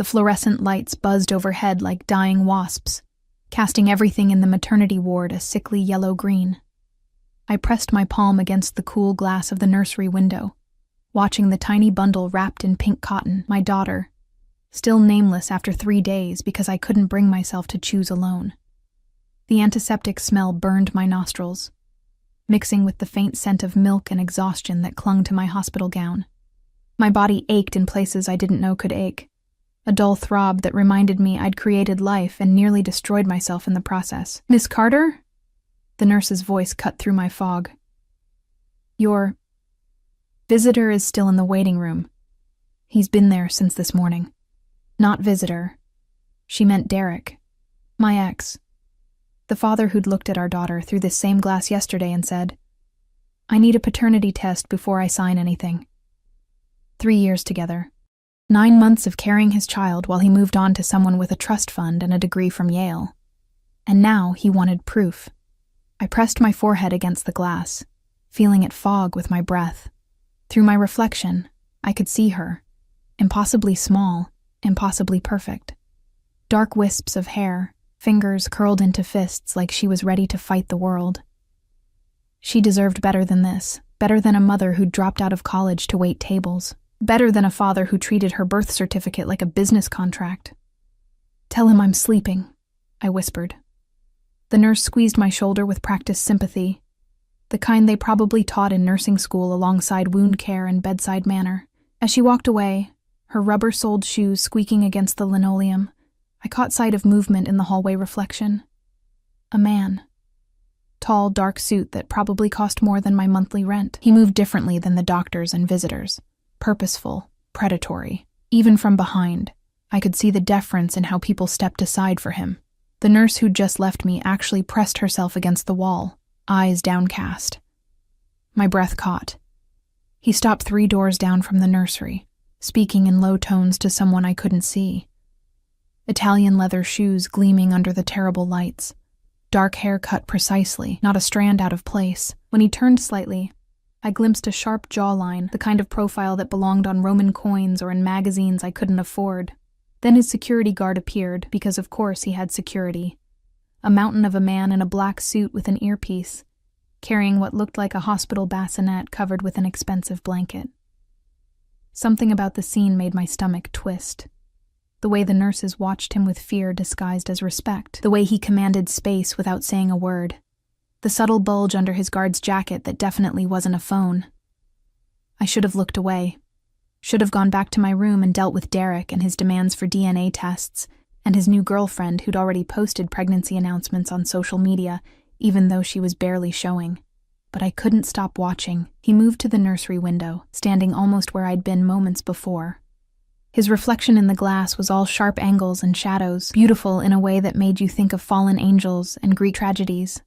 The fluorescent lights buzzed overhead like dying wasps, casting everything in the maternity ward a sickly yellow-green. I pressed my palm against the cool glass of the nursery window, watching the tiny bundle wrapped in pink cotton, my daughter, still nameless after 3 days because I couldn't bring myself to choose alone. The antiseptic smell burned my nostrils, mixing with the faint scent of milk and exhaustion that clung to my hospital gown. My body ached in places I didn't know could ache, a dull throb that reminded me I'd created life and nearly destroyed myself in the process. "Miss Carter?" The nurse's voice cut through my fog. "Your visitor is still in the waiting room. He's been there since this morning." Not visitor. She meant Derek, my ex. The father who'd looked at our daughter through this same glass yesterday and said, "I need a paternity test before I sign anything." 3 years together. 9 months of carrying his child while he moved on to someone with a trust fund and a degree from Yale. And now he wanted proof. I pressed my forehead against the glass, feeling it fog with my breath. Through my reflection, I could see her, impossibly small, impossibly perfect. Dark wisps of hair, fingers curled into fists like she was ready to fight the world. She deserved better than this, better than a mother who'd dropped out of college to wait tables, better than a father who treated her birth certificate like a business contract. "Tell him I'm sleeping," I whispered. The nurse squeezed my shoulder with practiced sympathy, the kind they probably taught in nursing school alongside wound care and bedside manner. As she walked away, her rubber-soled shoes squeaking against the linoleum, I caught sight of movement in the hallway reflection. A man. Tall, dark suit that probably cost more than my monthly rent. He moved differently than the doctors and visitors. Purposeful, predatory. Even from behind, I could see the deference in how people stepped aside for him. The nurse who'd just left me actually pressed herself against the wall, eyes downcast. My breath caught. He stopped 3 doors down from the nursery, speaking in low tones to someone I couldn't see. Italian leather shoes gleaming under the terrible lights. Dark hair cut precisely, not a strand out of place. When he turned slightly, I glimpsed a sharp jawline, the kind of profile that belonged on Roman coins or in magazines I couldn't afford. Then his security guard appeared, because of course he had security. A mountain of a man in a black suit with an earpiece, carrying what looked like a hospital bassinet covered with an expensive blanket. Something about the scene made my stomach twist. The way the nurses watched him with fear disguised as respect. The way he commanded space without saying a word. The subtle bulge under his guard's jacket that definitely wasn't a phone. I should have looked away. Should have gone back to my room and dealt with Derek and his demands for DNA tests, and his new girlfriend who'd already posted pregnancy announcements on social media, even though she was barely showing. But I couldn't stop watching. He moved to the nursery window, standing almost where I'd been moments before. His reflection in the glass was all sharp angles and shadows, beautiful in a way that made you think of fallen angels and Greek tragedies.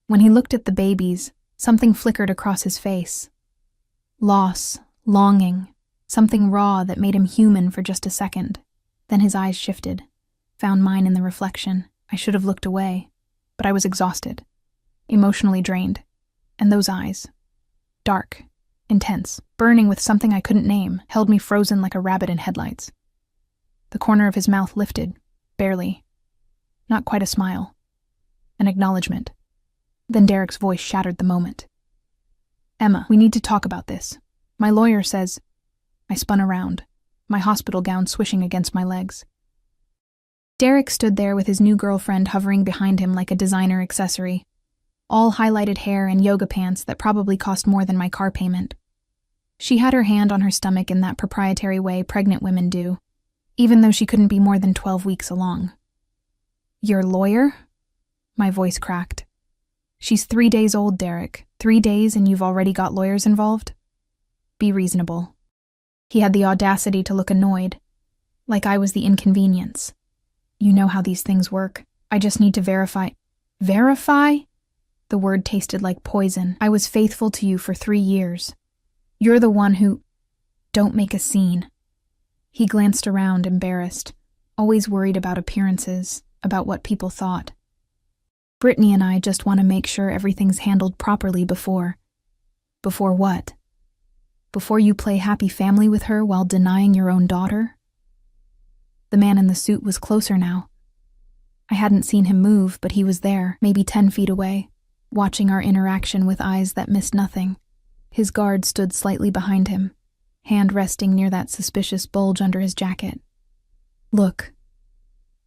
When he looked at the babies, something flickered across his face. Loss, longing, something raw that made him human for just a second. Then his eyes shifted, found mine in the reflection. I should have looked away, but I was exhausted, emotionally drained. And those eyes, dark, intense, burning with something I couldn't name, held me frozen like a rabbit in headlights. The corner of his mouth lifted, barely. Not quite a smile. An acknowledgement. Then Derek's voice shattered the moment. "Emma, we need to talk about this. My lawyer says—" I spun around, my hospital gown swishing against my legs. Derek stood there with his new girlfriend hovering behind him like a designer accessory. All highlighted hair and yoga pants that probably cost more than my car payment. She had her hand on her stomach in that proprietary way pregnant women do, even though she couldn't be more than 12 weeks along. "Your lawyer?" My voice cracked. "She's 3 days old, Derek. 3 days and you've already got lawyers involved? Be reasonable." He had the audacity to look annoyed, like I was the inconvenience. "You know how these things work. I just need to verify." "Verify?" The word tasted like poison. "I was faithful to you for 3 years. You're the one who—" "Don't make a scene." He glanced around, embarrassed, always worried about appearances, about what people thought. "Brittany and I just want to make sure everything's handled properly before—" "Before what? Before you play happy family with her while denying your own daughter?" The man in the suit was closer now. I hadn't seen him move, but he was there, maybe 10 feet away, watching our interaction with eyes that missed nothing. His guard stood slightly behind him, hand resting near that suspicious bulge under his jacket. "Look."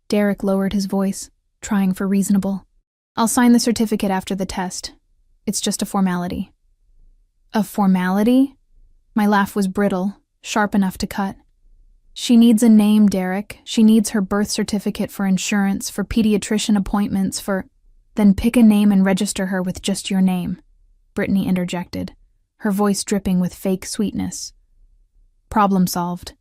Derek lowered his voice, trying for reasonable. "I'll sign the certificate after the test. It's just a formality." "A formality?" My laugh was brittle, sharp enough to cut. "She needs a name, Derek. She needs her birth certificate for insurance, for pediatrician appointments, for—" "Then pick a name and register her with just your name," Brittany interjected, her voice dripping with fake sweetness. Problem solved.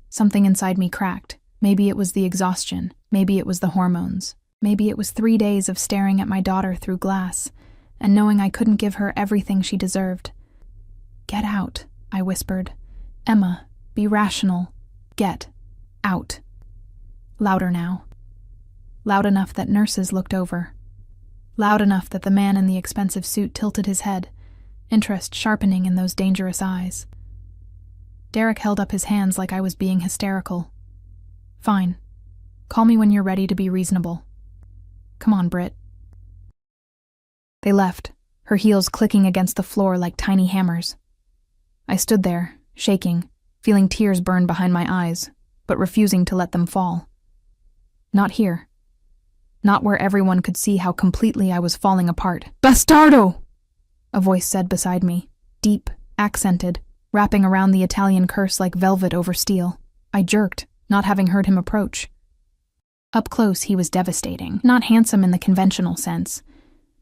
Something inside me cracked. Maybe it was the exhaustion. Maybe it was the hormones. Maybe it was 3 days of staring at my daughter through glass and knowing I couldn't give her everything she deserved. "Get out," I whispered. "Emma, be rational. Get out." Louder now. Loud enough that nurses looked over. Loud enough that the man in the expensive suit tilted his head, interest sharpening in those dangerous eyes. Derek held up his hands like I was being hysterical. "Fine. Call me when you're ready to be reasonable. Come on, Britt." They left, her heels clicking against the floor like tiny hammers. I stood there, shaking, feeling tears burn behind my eyes, but refusing to let them fall. Not here. Not where everyone could see how completely I was falling apart. "Bastardo!" a voice said beside me, deep, accented, wrapping around the Italian curse like velvet over steel. I jerked, not having heard him approach. Up close, he was devastating. Not handsome in the conventional sense,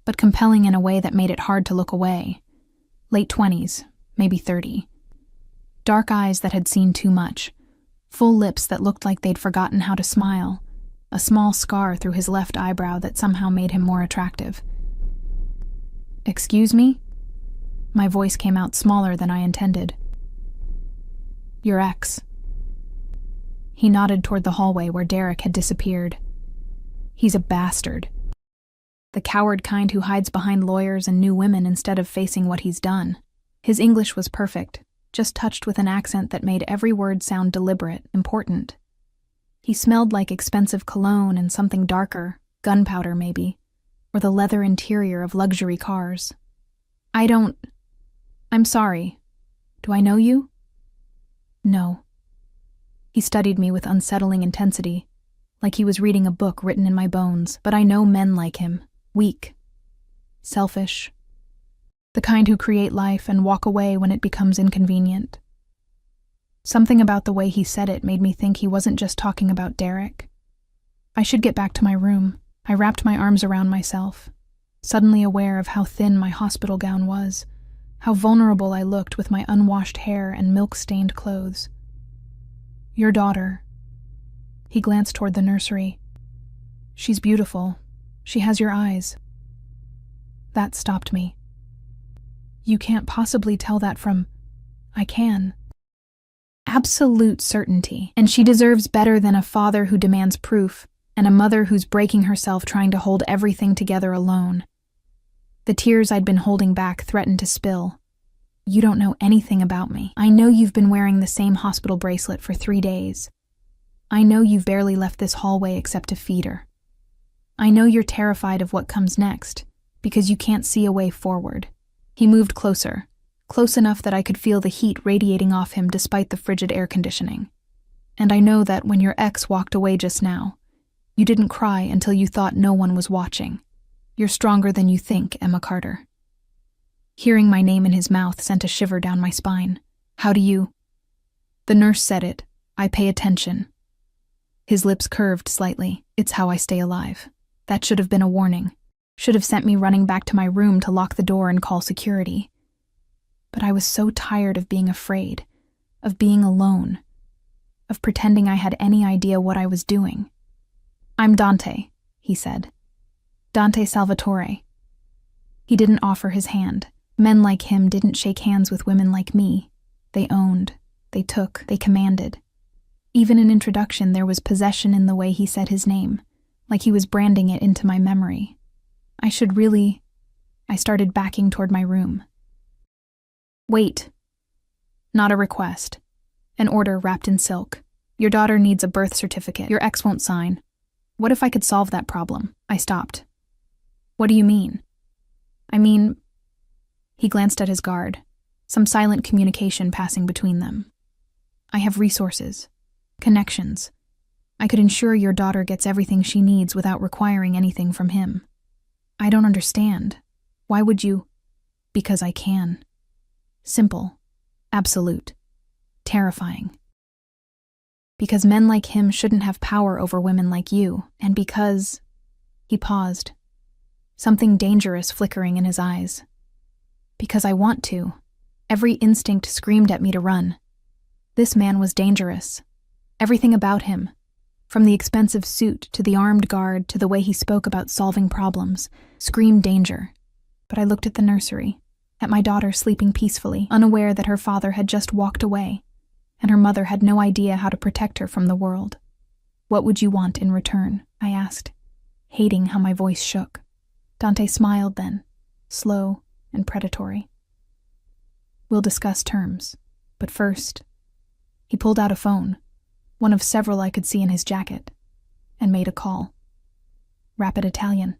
but compelling in a way that made it hard to look away. Late 20s, maybe 30. Dark eyes that had seen too much. Full lips that looked like they'd forgotten how to smile. A small scar through his left eyebrow that somehow made him more attractive. "Excuse me?" My voice came out smaller than I intended. "Your ex." He nodded toward the hallway where Derek had disappeared. "He's a bastard. The coward kind who hides behind lawyers and new women instead of facing what he's done." His English was perfect, just touched with an accent that made every word sound deliberate, important. He smelled like expensive cologne and something darker, gunpowder maybe, or the leather interior of luxury cars. I'm sorry. Do I know you?" "No." He studied me with unsettling intensity, like he was reading a book written in my bones. "But I know men like him. Weak. Selfish. The kind who create life and walk away when it becomes inconvenient." Something about the way he said it made me think he wasn't just talking about Derek. I should get back to my room. I wrapped my arms around myself, suddenly aware of how thin my hospital gown was, how vulnerable I looked with my unwashed hair and milk-stained clothes. "Your daughter." He glanced toward the nursery. "She's beautiful. She has your eyes." That stopped me. "You can't possibly tell that from—" "I can. Absolute certainty. And she deserves better than a father who demands proof, and a mother who's breaking herself trying to hold everything together alone." The tears I'd been holding back threatened to spill. "You don't know anything about me. I know you've been wearing the same hospital bracelet for 3 days. I know you've barely left this hallway except to feed her. I know you're terrified of what comes next, because you can't see a way forward." He moved closer, close enough that I could feel the heat radiating off him despite the frigid air conditioning. "And I know that when your ex walked away just now, you didn't cry until you thought no one was watching. You're stronger than you think, Emma Carter." Hearing my name in his mouth sent a shiver down my spine. "How do you—" "The nurse said it. I pay attention." His lips curved slightly. "It's how I stay alive. That should have been a warning. Should have sent me running back to my room to lock the door and call security. But I was so tired of being afraid, of being alone, of pretending I had any idea what I was doing." "I'm Dante," he said. "Dante Salvatore." He didn't offer his hand. Men like him didn't shake hands with women like me. They owned, they took, they commanded. Even in introduction, there was possession in the way he said his name, like he was branding it into my memory. I started backing toward my room. "Wait." Not a request. An order wrapped in silk. Your daughter needs a birth certificate. Your ex won't sign. What if I could solve that problem? I stopped. What do you mean? I mean, he glanced at his guard, some silent communication passing between them. I have resources, connections. I could ensure your daughter gets everything she needs without requiring anything from him. I don't understand. Why would you? Because I can. Simple. Absolute. Terrifying. Because men like him shouldn't have power over women like you, and because... He paused, something dangerous flickering in his eyes. Because I want to. Every instinct screamed at me to run. This man was dangerous. Everything about him, from the expensive suit to the armed guard to the way he spoke about solving problems, screamed danger. But I looked at the nursery, at my daughter sleeping peacefully, unaware that her father had just walked away, and her mother had no idea how to protect her from the world. What would you want in return? I asked, hating how my voice shook. Dante smiled then, slow and predatory. We'll discuss terms, but first... He pulled out a phone, one of several I could see in his jacket, and made a call. Rapid Italian,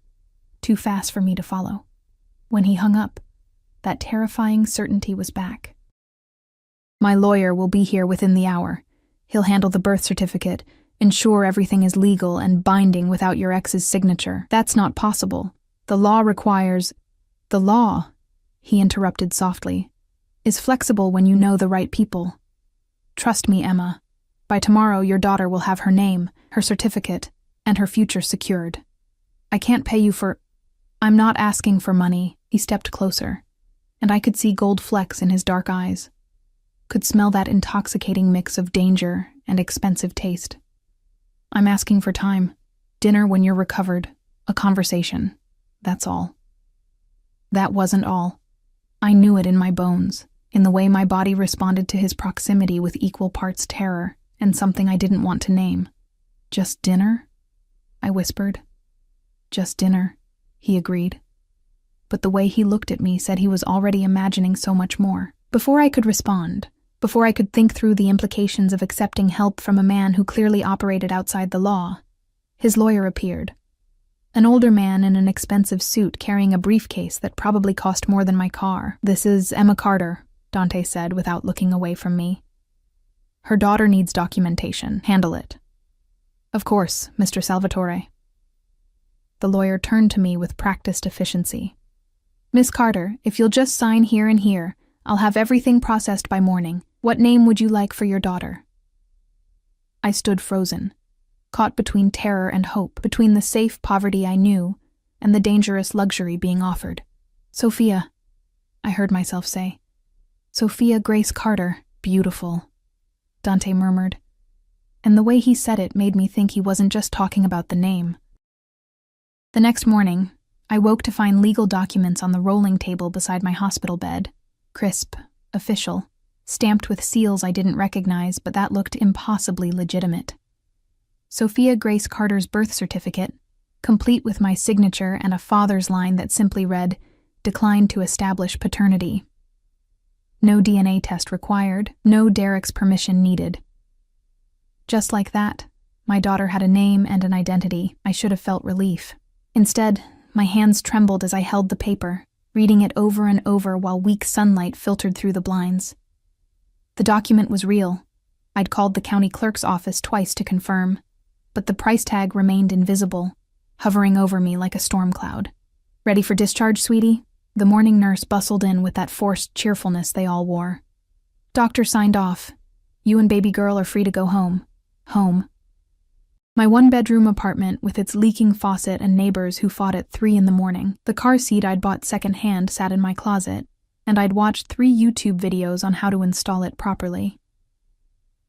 too fast for me to follow. When he hung up, that terrifying certainty was back. My lawyer will be here within the hour. He'll handle the birth certificate, ensure everything is legal and binding without your ex's signature. That's not possible. The law requires... The law, he interrupted softly, is flexible when you know the right people. Trust me, Emma. By tomorrow, your daughter will have her name, her certificate, and her future secured. I can't pay you for... I'm not asking for money. He stepped closer, and I could see gold flecks in his dark eyes. Could smell that intoxicating mix of danger and expensive taste. I'm asking for time. Dinner when you're recovered. A conversation. That's all. That wasn't all. I knew it in my bones, in the way my body responded to his proximity with equal parts terror and something I didn't want to name. Just dinner? I whispered. Just dinner, he agreed. But the way he looked at me said he was already imagining so much more. Before I could respond, before I could think through the implications of accepting help from a man who clearly operated outside the law, his lawyer appeared. An older man in an expensive suit carrying a briefcase that probably cost more than my car. This is Emma Carter, Dante said without looking away from me. Her daughter needs documentation. Handle it. Of course, Mr. Salvatore. The lawyer turned to me with practiced efficiency. Miss Carter, if you'll just sign here and here, I'll have everything processed by morning. What name would you like for your daughter? I stood frozen, caught between terror and hope, between the safe poverty I knew and the dangerous luxury being offered. Sophia, I heard myself say. Sophia Grace Carter, beautiful, Dante murmured, and the way he said it made me think he wasn't just talking about the name. The next morning, I woke to find legal documents on the rolling table beside my hospital bed, crisp, official, stamped with seals I didn't recognize, but that looked impossibly legitimate. Sophia Grace Carter's birth certificate, complete with my signature and a father's line that simply read, "Declined to establish paternity." No DNA test required, no Derek's permission needed. Just like that, my daughter had a name and an identity. I should have felt relief. Instead, my hands trembled as I held the paper, reading it over and over while weak sunlight filtered through the blinds. The document was real. I'd called the county clerk's office twice to confirm, but the price tag remained invisible, hovering over me like a storm cloud. Ready for discharge, sweetie? The morning nurse bustled in with that forced cheerfulness they all wore. Doctor signed off. You and baby girl are free to go home. Home. My one-bedroom apartment with its leaking faucet and neighbors who fought at 3 a.m. The car seat I'd bought secondhand sat in my closet, and I'd watched 3 YouTube videos on how to install it properly.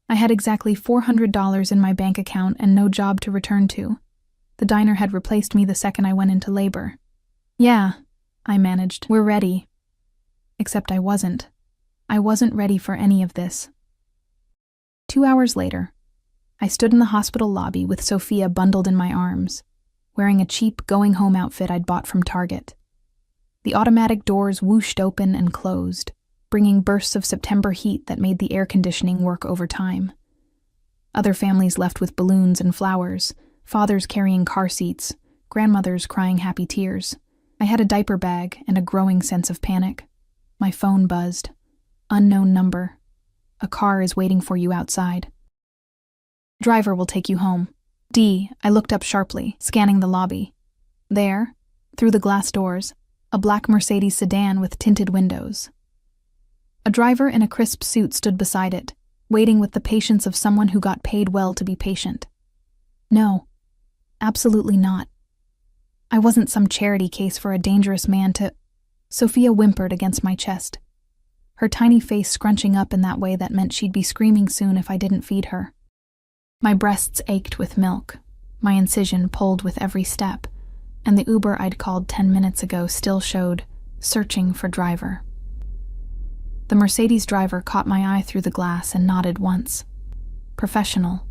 I had exactly $400 in my bank account and no job to return to. The diner had replaced me the second I went into labor. Yeah, I managed. We're ready. Except I wasn't. I wasn't ready for any of this. 2 hours later, I stood in the hospital lobby with Sophia bundled in my arms, wearing a cheap going-home outfit I'd bought from Target. The automatic doors whooshed open and closed, bringing bursts of September heat that made the air conditioning work overtime. Other families left with balloons and flowers, fathers carrying car seats, grandmothers crying happy tears. I had a diaper bag and a growing sense of panic. My phone buzzed. Unknown number. A car is waiting for you outside. Driver will take you home. D. I looked up sharply, scanning the lobby. There, through the glass doors, a black Mercedes sedan with tinted windows. A driver in a crisp suit stood beside it, waiting with the patience of someone who got paid well to be patient. No, absolutely not. I wasn't some charity case for a dangerous man to... Sophia whimpered against my chest, her tiny face scrunching up in that way that meant she'd be screaming soon if I didn't feed her. My breasts ached with milk, my incision pulled with every step, and the Uber I'd called 10 minutes ago still showed, searching for driver. The Mercedes driver caught my eye through the glass and nodded once. Professional,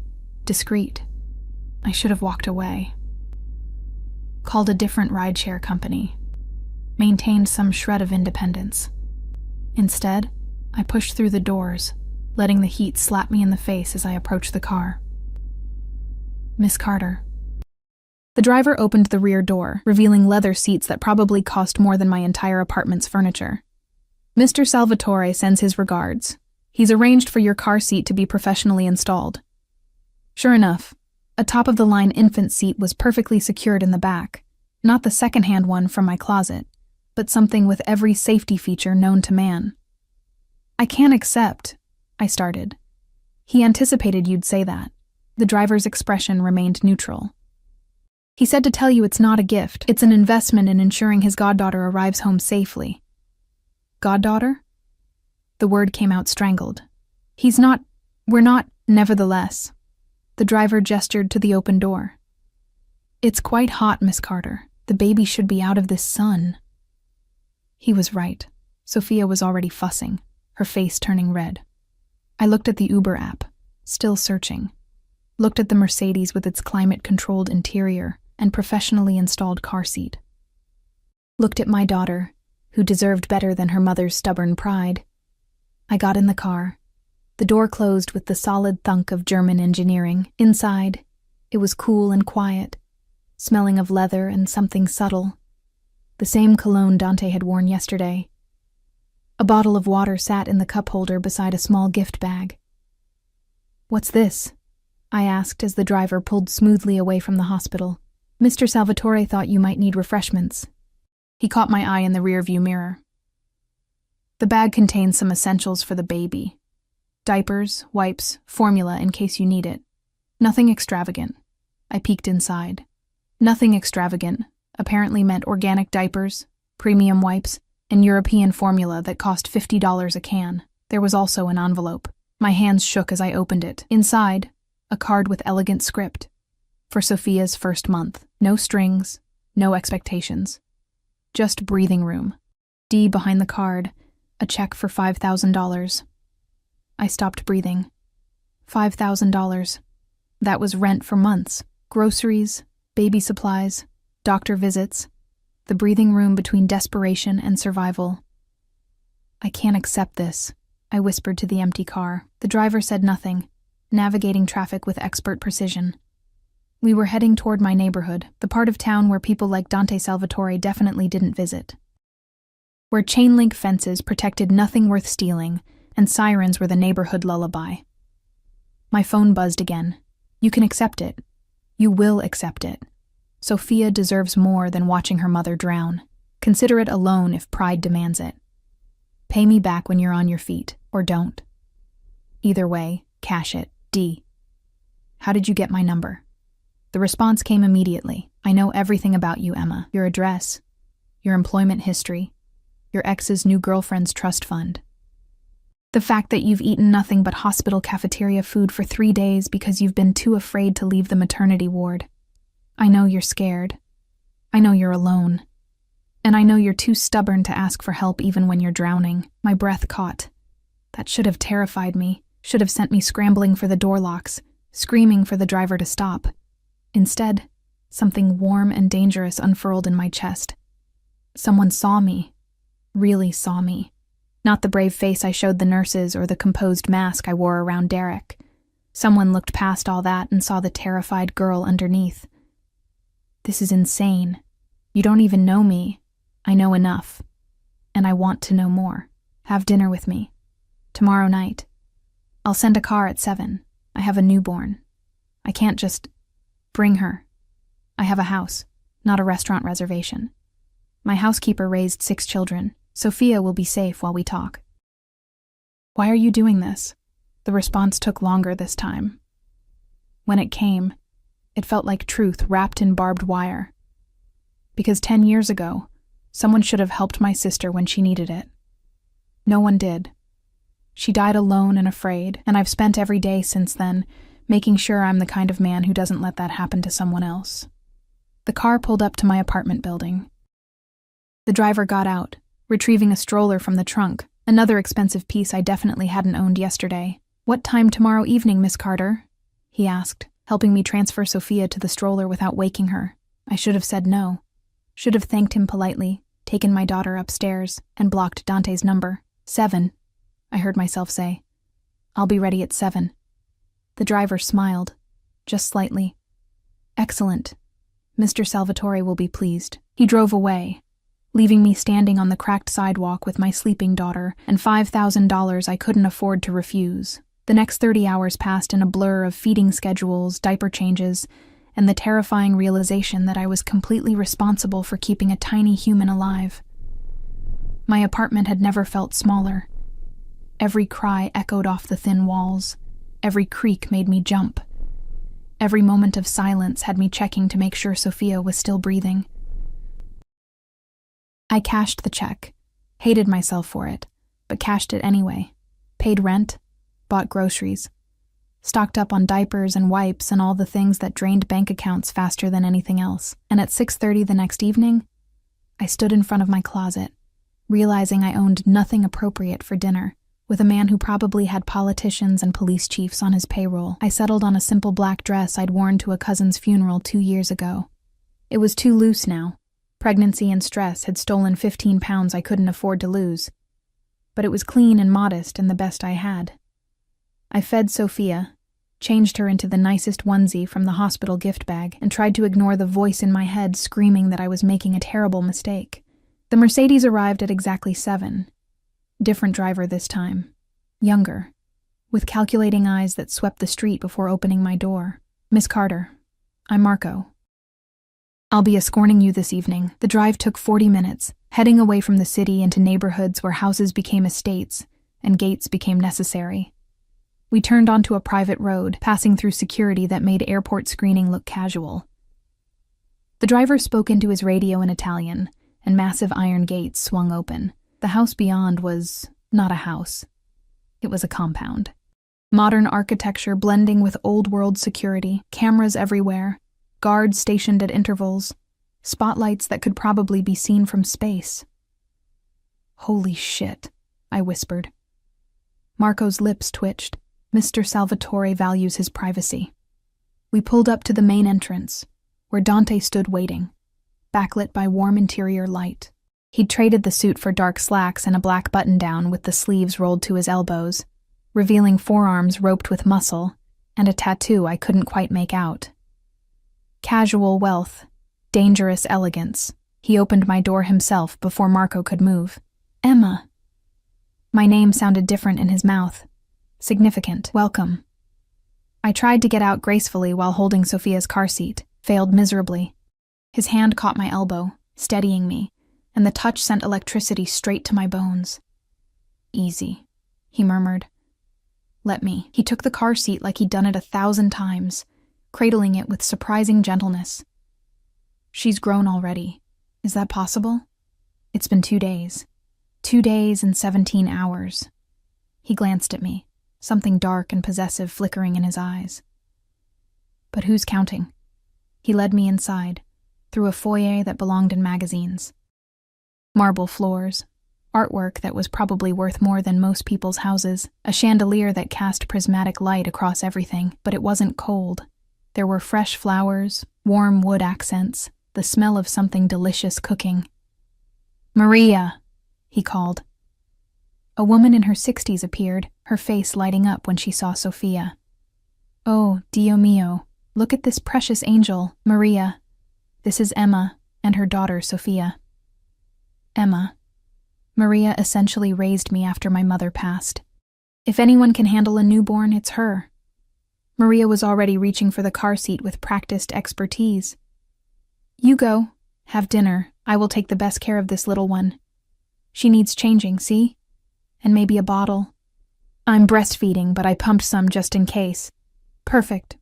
discreet. I should have walked away. Called a different rideshare company. Maintained some shred of independence. Instead, I pushed through the doors, letting the heat slap me in the face as I approached the car. Miss Carter. The driver opened the rear door, revealing leather seats that probably cost more than my entire apartment's furniture. Mr. Salvatore sends his regards. He's arranged for your car seat to be professionally installed. Sure enough, a top-of-the-line infant seat was perfectly secured in the back, not the second-hand one from my closet, but something with every safety feature known to man. I can't accept, I started. He anticipated you'd say that. The driver's expression remained neutral. He said to tell you it's not a gift, it's an investment in ensuring his goddaughter arrives home safely. Goddaughter? The word came out strangled. We're not, nevertheless. The driver gestured to the open door. It's quite hot, Miss Carter. The baby should be out of this sun. He was right. Sophia was already fussing, her face turning red. I looked at the Uber app, still searching. Looked at the Mercedes with its climate-controlled interior and professionally installed car seat. Looked at my daughter, who deserved better than her mother's stubborn pride. I got in the car. The door closed with the solid thunk of German engineering. Inside, it was cool and quiet, smelling of leather and something subtle. The same cologne Dante had worn yesterday. A bottle of water sat in the cup holder beside a small gift bag. What's this? I asked as the driver pulled smoothly away from the hospital. Mr. Salvatore thought you might need refreshments. He caught my eye in the rearview mirror. The bag contains some essentials for the baby. Diapers, wipes, formula in case you need it. Nothing extravagant. I peeked inside. Nothing extravagant apparently meant organic diapers, premium wipes, and European formula that cost $50 a can. There was also an envelope. My hands shook as I opened it. Inside, a card with elegant script. For Sophia's first month. No strings, no expectations. Just breathing room. D behind the card, a check for $5,000. I stopped breathing. $5,000. That was rent for months. Groceries, baby supplies, doctor visits. The breathing room between desperation and survival. I can't accept this, I whispered to the empty car. The driver said nothing, navigating traffic with expert precision. We were heading toward my neighborhood, the part of town where people like Dante Salvatore definitely didn't visit. Where chain-link fences protected nothing worth stealing, and sirens were the neighborhood lullaby. My phone buzzed again. You can accept it. You will accept it. Sophia deserves more than watching her mother drown. Consider it a loan if pride demands it. Pay me back when you're on your feet, or don't. Either way, cash it. D. How did you get my number? The response came immediately. I know everything about you, Emma. Your address, your employment history, your ex's new girlfriend's trust fund. The fact that you've eaten nothing but hospital cafeteria food for 3 days because you've been too afraid to leave the maternity ward. I know you're scared. I know you're alone. And I know you're too stubborn to ask for help even when you're drowning. My breath caught. That should have terrified me, should have sent me scrambling for the door locks, screaming for the driver to stop. Instead, something warm and dangerous unfurled in my chest. Someone saw me. Really saw me. Not the brave face I showed the nurses or the composed mask I wore around Derek. Someone looked past all that and saw the terrified girl underneath. This is insane. You don't even know me. I know enough. And I want to know more. Have dinner with me. Tomorrow night. I'll send a car at 7. I have a newborn. I can't just bring her. I have a house, not a restaurant reservation. My housekeeper raised 6 children. Sophia will be safe while we talk. Why are you doing this? The response took longer this time. When it came, it felt like truth wrapped in barbed wire. Because 10 years ago, someone should have helped my sister when she needed it. No one did. She died alone and afraid, and I've spent every day since then making sure I'm the kind of man who doesn't let that happen to someone else. The car pulled up to my apartment building. The driver got out, retrieving a stroller from the trunk, another expensive piece I definitely hadn't owned yesterday. "What time tomorrow evening, Miss Carter?" he asked, helping me transfer Sophia to the stroller without waking her. I should have said no. Should have thanked him politely, taken my daughter upstairs, and blocked Dante's number. 7, I heard myself say. I'll be ready at 7. The driver smiled, just slightly. Excellent. Mr. Salvatore will be pleased. He drove away, leaving me standing on the cracked sidewalk with my sleeping daughter and $5,000 I couldn't afford to refuse. The next 30 hours passed in a blur of feeding schedules, diaper changes, and the terrifying realization that I was completely responsible for keeping a tiny human alive. My apartment had never felt smaller. Every cry echoed off the thin walls. Every creak made me jump. Every moment of silence had me checking to make sure Sophia was still breathing. I cashed the check, hated myself for it, but cashed it anyway. Paid rent, bought groceries, stocked up on diapers and wipes and all the things that drained bank accounts faster than anything else. And at 6:30 the next evening, I stood in front of my closet, realizing I owned nothing appropriate for dinner. With a man who probably had politicians and police chiefs on his payroll, I settled on a simple black dress I'd worn to a cousin's funeral 2 years ago. It was too loose now. Pregnancy and stress had stolen 15 pounds I couldn't afford to lose. But it was clean and modest and the best I had. I fed Sophia, changed her into the nicest onesie from the hospital gift bag, and tried to ignore the voice in my head screaming that I was making a terrible mistake. The Mercedes arrived at exactly 7. Different driver this time. Younger, with calculating eyes that swept the street before opening my door. "Miss Carter, I'm Marco. I'll be escorting you this evening." The drive took 40 minutes, heading away from the city into neighborhoods where houses became estates and gates became necessary. We turned onto a private road, passing through security that made airport screening look casual. The driver spoke into his radio in Italian, and massive iron gates swung open. The house beyond was not a house. It was a compound. Modern architecture blending with old-world security, cameras everywhere, guards stationed at intervals, spotlights that could probably be seen from space. "Holy shit," I whispered. Marco's lips twitched. Mr. Salvatore values his privacy. We pulled up to the main entrance, where Dante stood waiting, backlit by warm interior light. He'd traded the suit for dark slacks and a black button-down with the sleeves rolled to his elbows, revealing forearms roped with muscle and a tattoo I couldn't quite make out. Casual wealth, dangerous elegance. He opened my door himself before Marco could move. "Emma." My name sounded different in his mouth. Significant. "Welcome." I tried to get out gracefully while holding Sophia's car seat, failed miserably. His hand caught my elbow, steadying me, and the touch sent electricity straight to my bones. "Easy," he murmured. "Let me." He took the car seat like he'd done it 1,000 times, cradling it with surprising gentleness. "She's grown already. Is that possible? It's been 2 days. 2 days and 17 hours. He glanced at me, something dark and possessive flickering in his eyes. "But who's counting?" He led me inside, through a foyer that belonged in magazines. Marble floors, artwork that was probably worth more than most people's houses, a chandelier that cast prismatic light across everything, but it wasn't cold. There were fresh flowers, warm wood accents, the smell of something delicious cooking. "Maria," he called. A woman in her 60s appeared, her face lighting up when she saw Sophia. Oh, Dio mio, look at this precious angel, Maria. This is Emma and her daughter, Sophia. Emma. Maria essentially raised me after my mother passed. If anyone can handle a newborn, it's her. Maria was already reaching for the car seat with practiced expertise. You go. Have dinner. I will take the best care of this little one. She needs changing, see? And maybe a bottle. I'm breastfeeding, but I pumped some just in case. Perfect.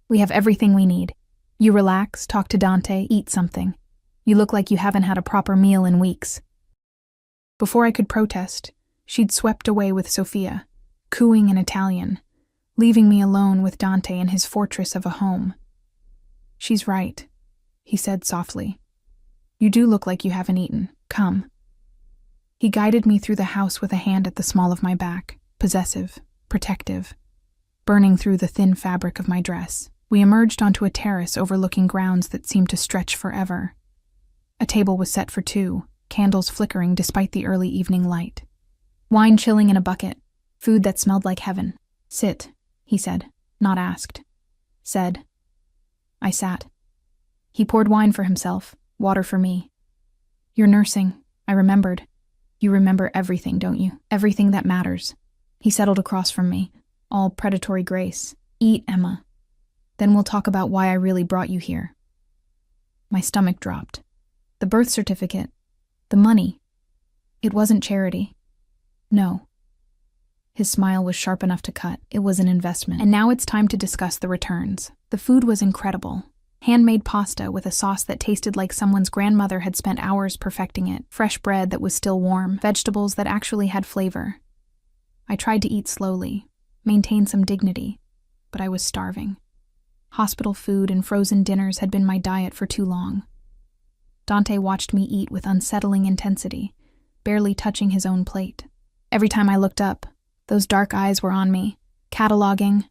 We have everything we need. You relax, talk to Dante, eat something. You look like you haven't had a proper meal in weeks. Before I could protest, she'd swept away with Sophia, cooing in Italian, leaving me alone with Dante in his fortress of a home. She's right, he said softly. You do look like you haven't eaten. Come. He guided me through the house with a hand at the small of my back, possessive, protective, burning through the thin fabric of my dress. We emerged onto a terrace overlooking grounds that seemed to stretch forever. A table was set for two, candles flickering despite the early evening light. Wine chilling in a bucket, food that smelled like heaven. Sit, he said, not asked. Said. I sat. He poured wine for himself, water for me. You're nursing, I remembered. You remember everything, don't you? Everything that matters. He settled across from me, all predatory grace. Eat, Emma. Then we'll talk about why I really brought you here. My stomach dropped. The birth certificate. The money. It wasn't charity. No. His smile was sharp enough to cut. It was an investment. And now it's time to discuss the returns. The food was incredible. Handmade pasta with a sauce that tasted like someone's grandmother had spent hours perfecting it. Fresh bread that was still warm. Vegetables that actually had flavor. I tried to eat slowly, maintain some dignity, but I was starving. Hospital food and frozen dinners had been my diet for too long. Dante watched me eat with unsettling intensity, barely touching his own plate. Every time I looked up, those dark eyes were on me, cataloging,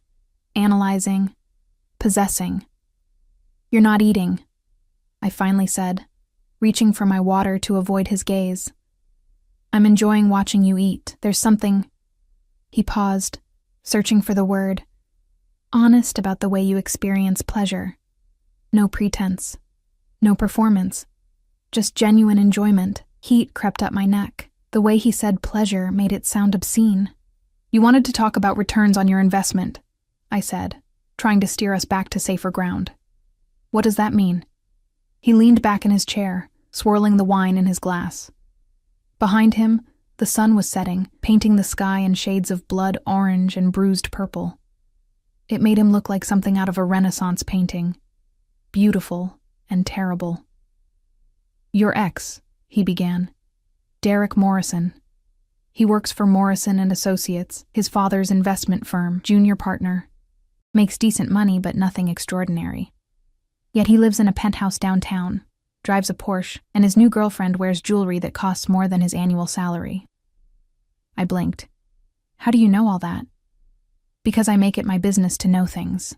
analyzing, possessing. You're not eating, I finally said, reaching for my water to avoid his gaze. I'm enjoying watching you eat. There's something... He paused, searching for the word. Honest about the way you experience pleasure. No pretense. No performance. Just genuine enjoyment. Heat crept up my neck. The way he said pleasure made it sound obscene. You wanted to talk about returns on your investment, I said, trying to steer us back to safer ground. What does that mean? He leaned back in his chair, swirling the wine in his glass. Behind him, the sun was setting, painting the sky in shades of blood orange and bruised purple. It made him look like something out of a Renaissance painting. Beautiful and terrible. Your ex, he began. Derek Morrison. He works for Morrison and Associates, his father's investment firm, junior partner. Makes decent money, but nothing extraordinary. Yet he lives in a penthouse downtown, drives a Porsche, and his new girlfriend wears jewelry that costs more than his annual salary. I blinked. How do you know all that? Because I make it my business to know things.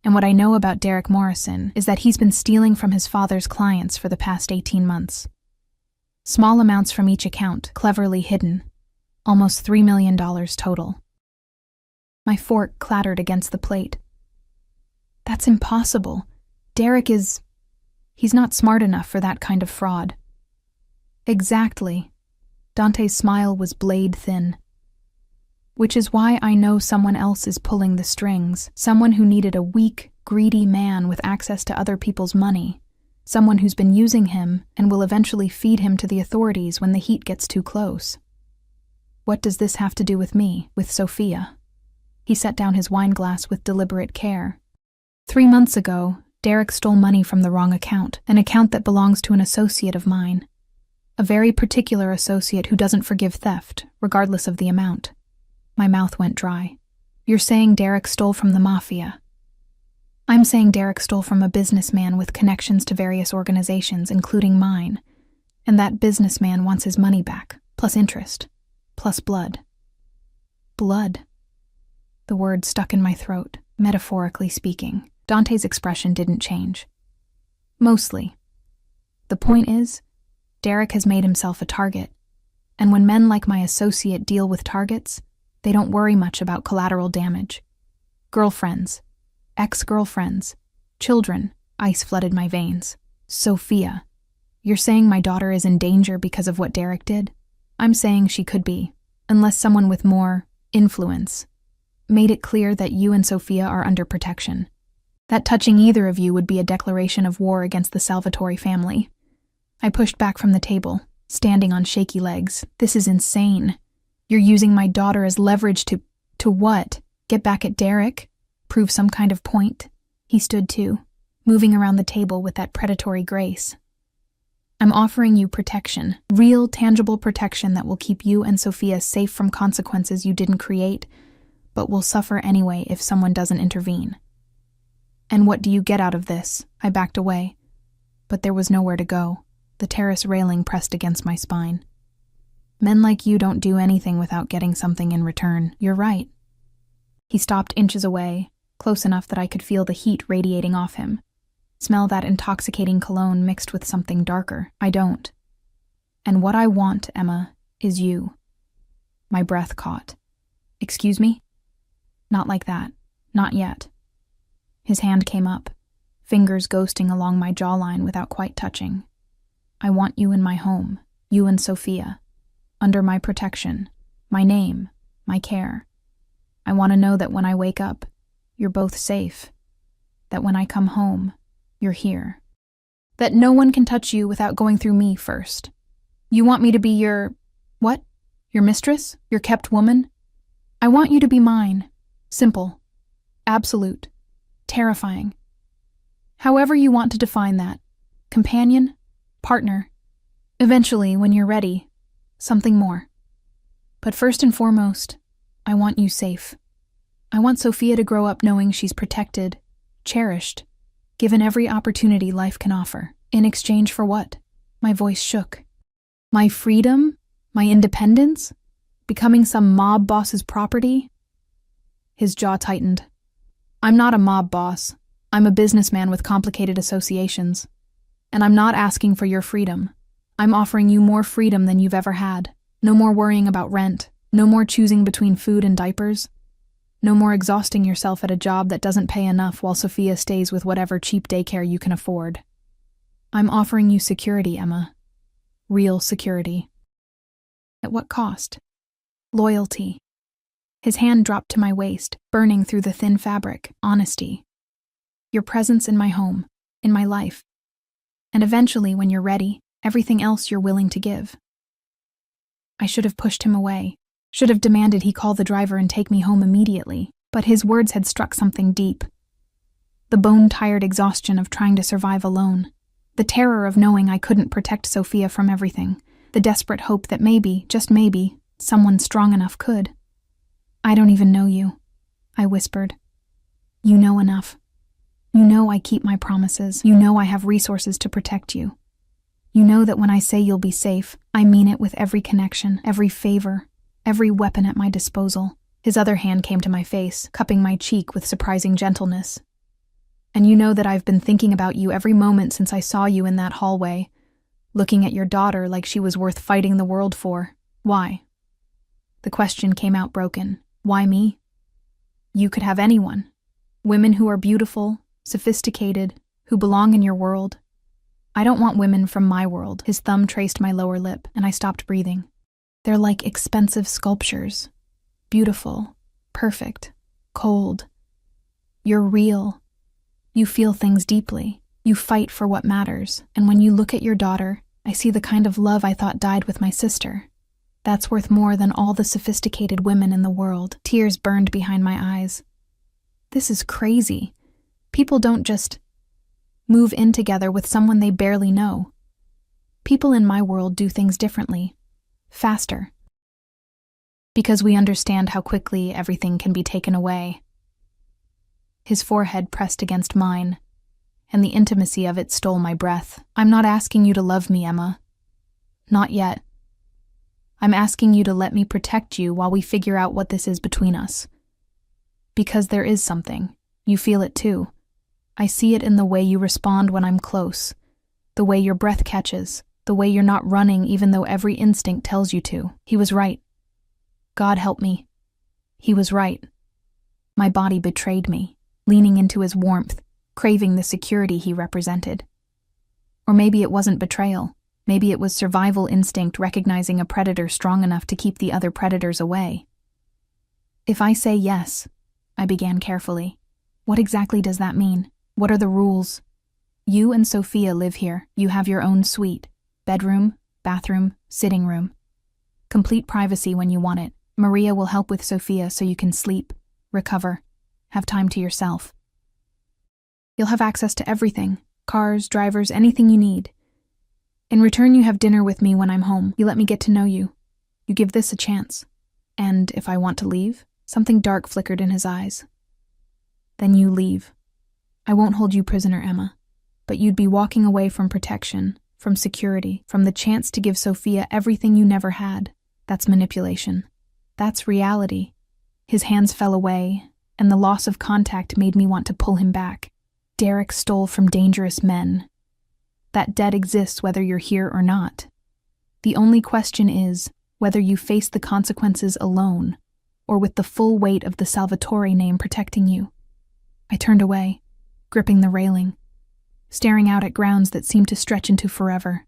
And what I know about Derek Morrison is that he's been stealing from his father's clients for the past 18 months. Small amounts from each account, cleverly hidden. Almost $3 million total. My fork clattered against the plate. That's impossible. Derek is... He's not smart enough for that kind of fraud. Exactly. Dante's smile was blade thin. Which is why I know someone else is pulling the strings, someone who needed a weak, greedy man with access to other people's money, someone who's been using him and will eventually feed him to the authorities when the heat gets too close. What does this have to do with me, with Sophia? He set down his wine glass with deliberate care. 3 months ago, Derek stole money from the wrong account, an account that belongs to an associate of mine. A very particular associate who doesn't forgive theft, regardless of the amount. My mouth went dry. You're saying Derek stole from the Mafia. I'm saying Derek stole from a businessman with connections to various organizations, including mine. And that businessman wants his money back, plus interest, plus blood. Blood. The word stuck in my throat, metaphorically speaking. Dante's expression didn't change. Mostly. The point is, Derek has made himself a target. And when men like my associate deal with targets, they don't worry much about collateral damage. Girlfriends. Ex-girlfriends. Children. Ice flooded my veins. Sophia. You're saying my daughter is in danger because of what Derek did? I'm saying she could be, unless someone with more influence made it clear that you and Sophia are under protection. That touching either of you would be a declaration of war against the Salvatore family. I pushed back from the table, standing on shaky legs. This is insane. You're using my daughter as leverage to what? Get back at Derek? Prove some kind of point? He stood too, moving around the table with that predatory grace. I'm offering you protection, real, tangible protection that will keep you and Sophia safe from consequences you didn't create, but will suffer anyway if someone doesn't intervene. And what do you get out of this? I backed away, but there was nowhere to go. The terrace railing pressed against my spine. Men like you don't do anything without getting something in return. You're right. He stopped inches away, close enough that I could feel the heat radiating off him. Smell that intoxicating cologne mixed with something darker. I don't. And what I want, Emma, is you. My breath caught. Excuse me? Not like that. Not yet. His hand came up, fingers ghosting along my jawline without quite touching. I want you in my home, you and Sophia, under my protection, my name, my care. I want to know that when I wake up, you're both safe. That when I come home, you're here. That no one can touch you without going through me first. You want me to be your... what? Your mistress? Your kept woman? I want you to be mine. Simple. Absolute. Terrifying. However you want to define that. Companion? Partner. Eventually, when you're ready, something more. But first and foremost, I want you safe. I want Sophia to grow up knowing she's protected, cherished, given every opportunity life can offer. In exchange for what? My voice shook. My freedom? My independence? Becoming some mob boss's property? His jaw tightened. I'm not a mob boss. I'm a businessman with complicated associations. And I'm not asking for your freedom. I'm offering you more freedom than you've ever had. No more worrying about rent. No more choosing between food and diapers. No more exhausting yourself at a job that doesn't pay enough while Sophia stays with whatever cheap daycare you can afford. I'm offering you security, Emma. Real security. At what cost? Loyalty. His hand dropped to my waist, burning through the thin fabric. Honesty. Your presence in my home, in my life. And eventually, when you're ready, everything else you're willing to give. I should have pushed him away, should have demanded he call the driver and take me home immediately, but his words had struck something deep. The bone-tired exhaustion of trying to survive alone, the terror of knowing I couldn't protect Sophia from everything, the desperate hope that maybe, just maybe, someone strong enough could. I don't even know you, I whispered. You know enough. You know I keep my promises. You know I have resources to protect you. You know that when I say you'll be safe, I mean it with every connection, every favor, every weapon at my disposal. His other hand came to my face, cupping my cheek with surprising gentleness. And you know that I've been thinking about you every moment since I saw you in that hallway, looking at your daughter like she was worth fighting the world for. Why? The question came out broken. Why me? You could have anyone. Women who are beautiful, sophisticated, who belong in your world. I don't want women from my world. His thumb traced my lower lip, and I stopped breathing. They're like expensive sculptures. Beautiful, perfect, cold. You're real. You feel things deeply. You fight for what matters. And when you look at your daughter, I see the kind of love I thought died with my sister. That's worth more than all the sophisticated women in the world. Tears burned behind my eyes. This is crazy. People don't just move in together with someone they barely know. People in my world do things differently, faster. Because we understand how quickly everything can be taken away. His forehead pressed against mine, and the intimacy of it stole my breath. I'm not asking you to love me, Emma. Not yet. I'm asking you to let me protect you while we figure out what this is between us. Because there is something. You feel it too. I see it in the way you respond when I'm close, the way your breath catches, the way you're not running even though every instinct tells you to. He was right. God help me. He was right. My body betrayed me, leaning into his warmth, craving the security he represented. Or maybe it wasn't betrayal. Maybe it was survival instinct recognizing a predator strong enough to keep the other predators away. If I say yes, I began carefully, what exactly does that mean? What are the rules? You and Sophia live here. You have your own suite, bedroom, bathroom, sitting room. Complete privacy when you want it. Maria will help with Sophia so you can sleep, recover, have time to yourself. You'll have access to everything, cars, drivers, anything you need. In return, you have dinner with me when I'm home. You let me get to know you. You give this a chance. And if I want to leave, something dark flickered in his eyes. Then you leave. I won't hold you prisoner, Emma. But you'd be walking away from protection, from security, from the chance to give Sophia everything you never had. That's manipulation. That's reality. His hands fell away, and the loss of contact made me want to pull him back. Derek stole from dangerous men. That debt exists whether you're here or not. The only question is whether you face the consequences alone, or with the full weight of the Salvatore name protecting you. I turned away, gripping the railing, staring out at grounds that seemed to stretch into forever.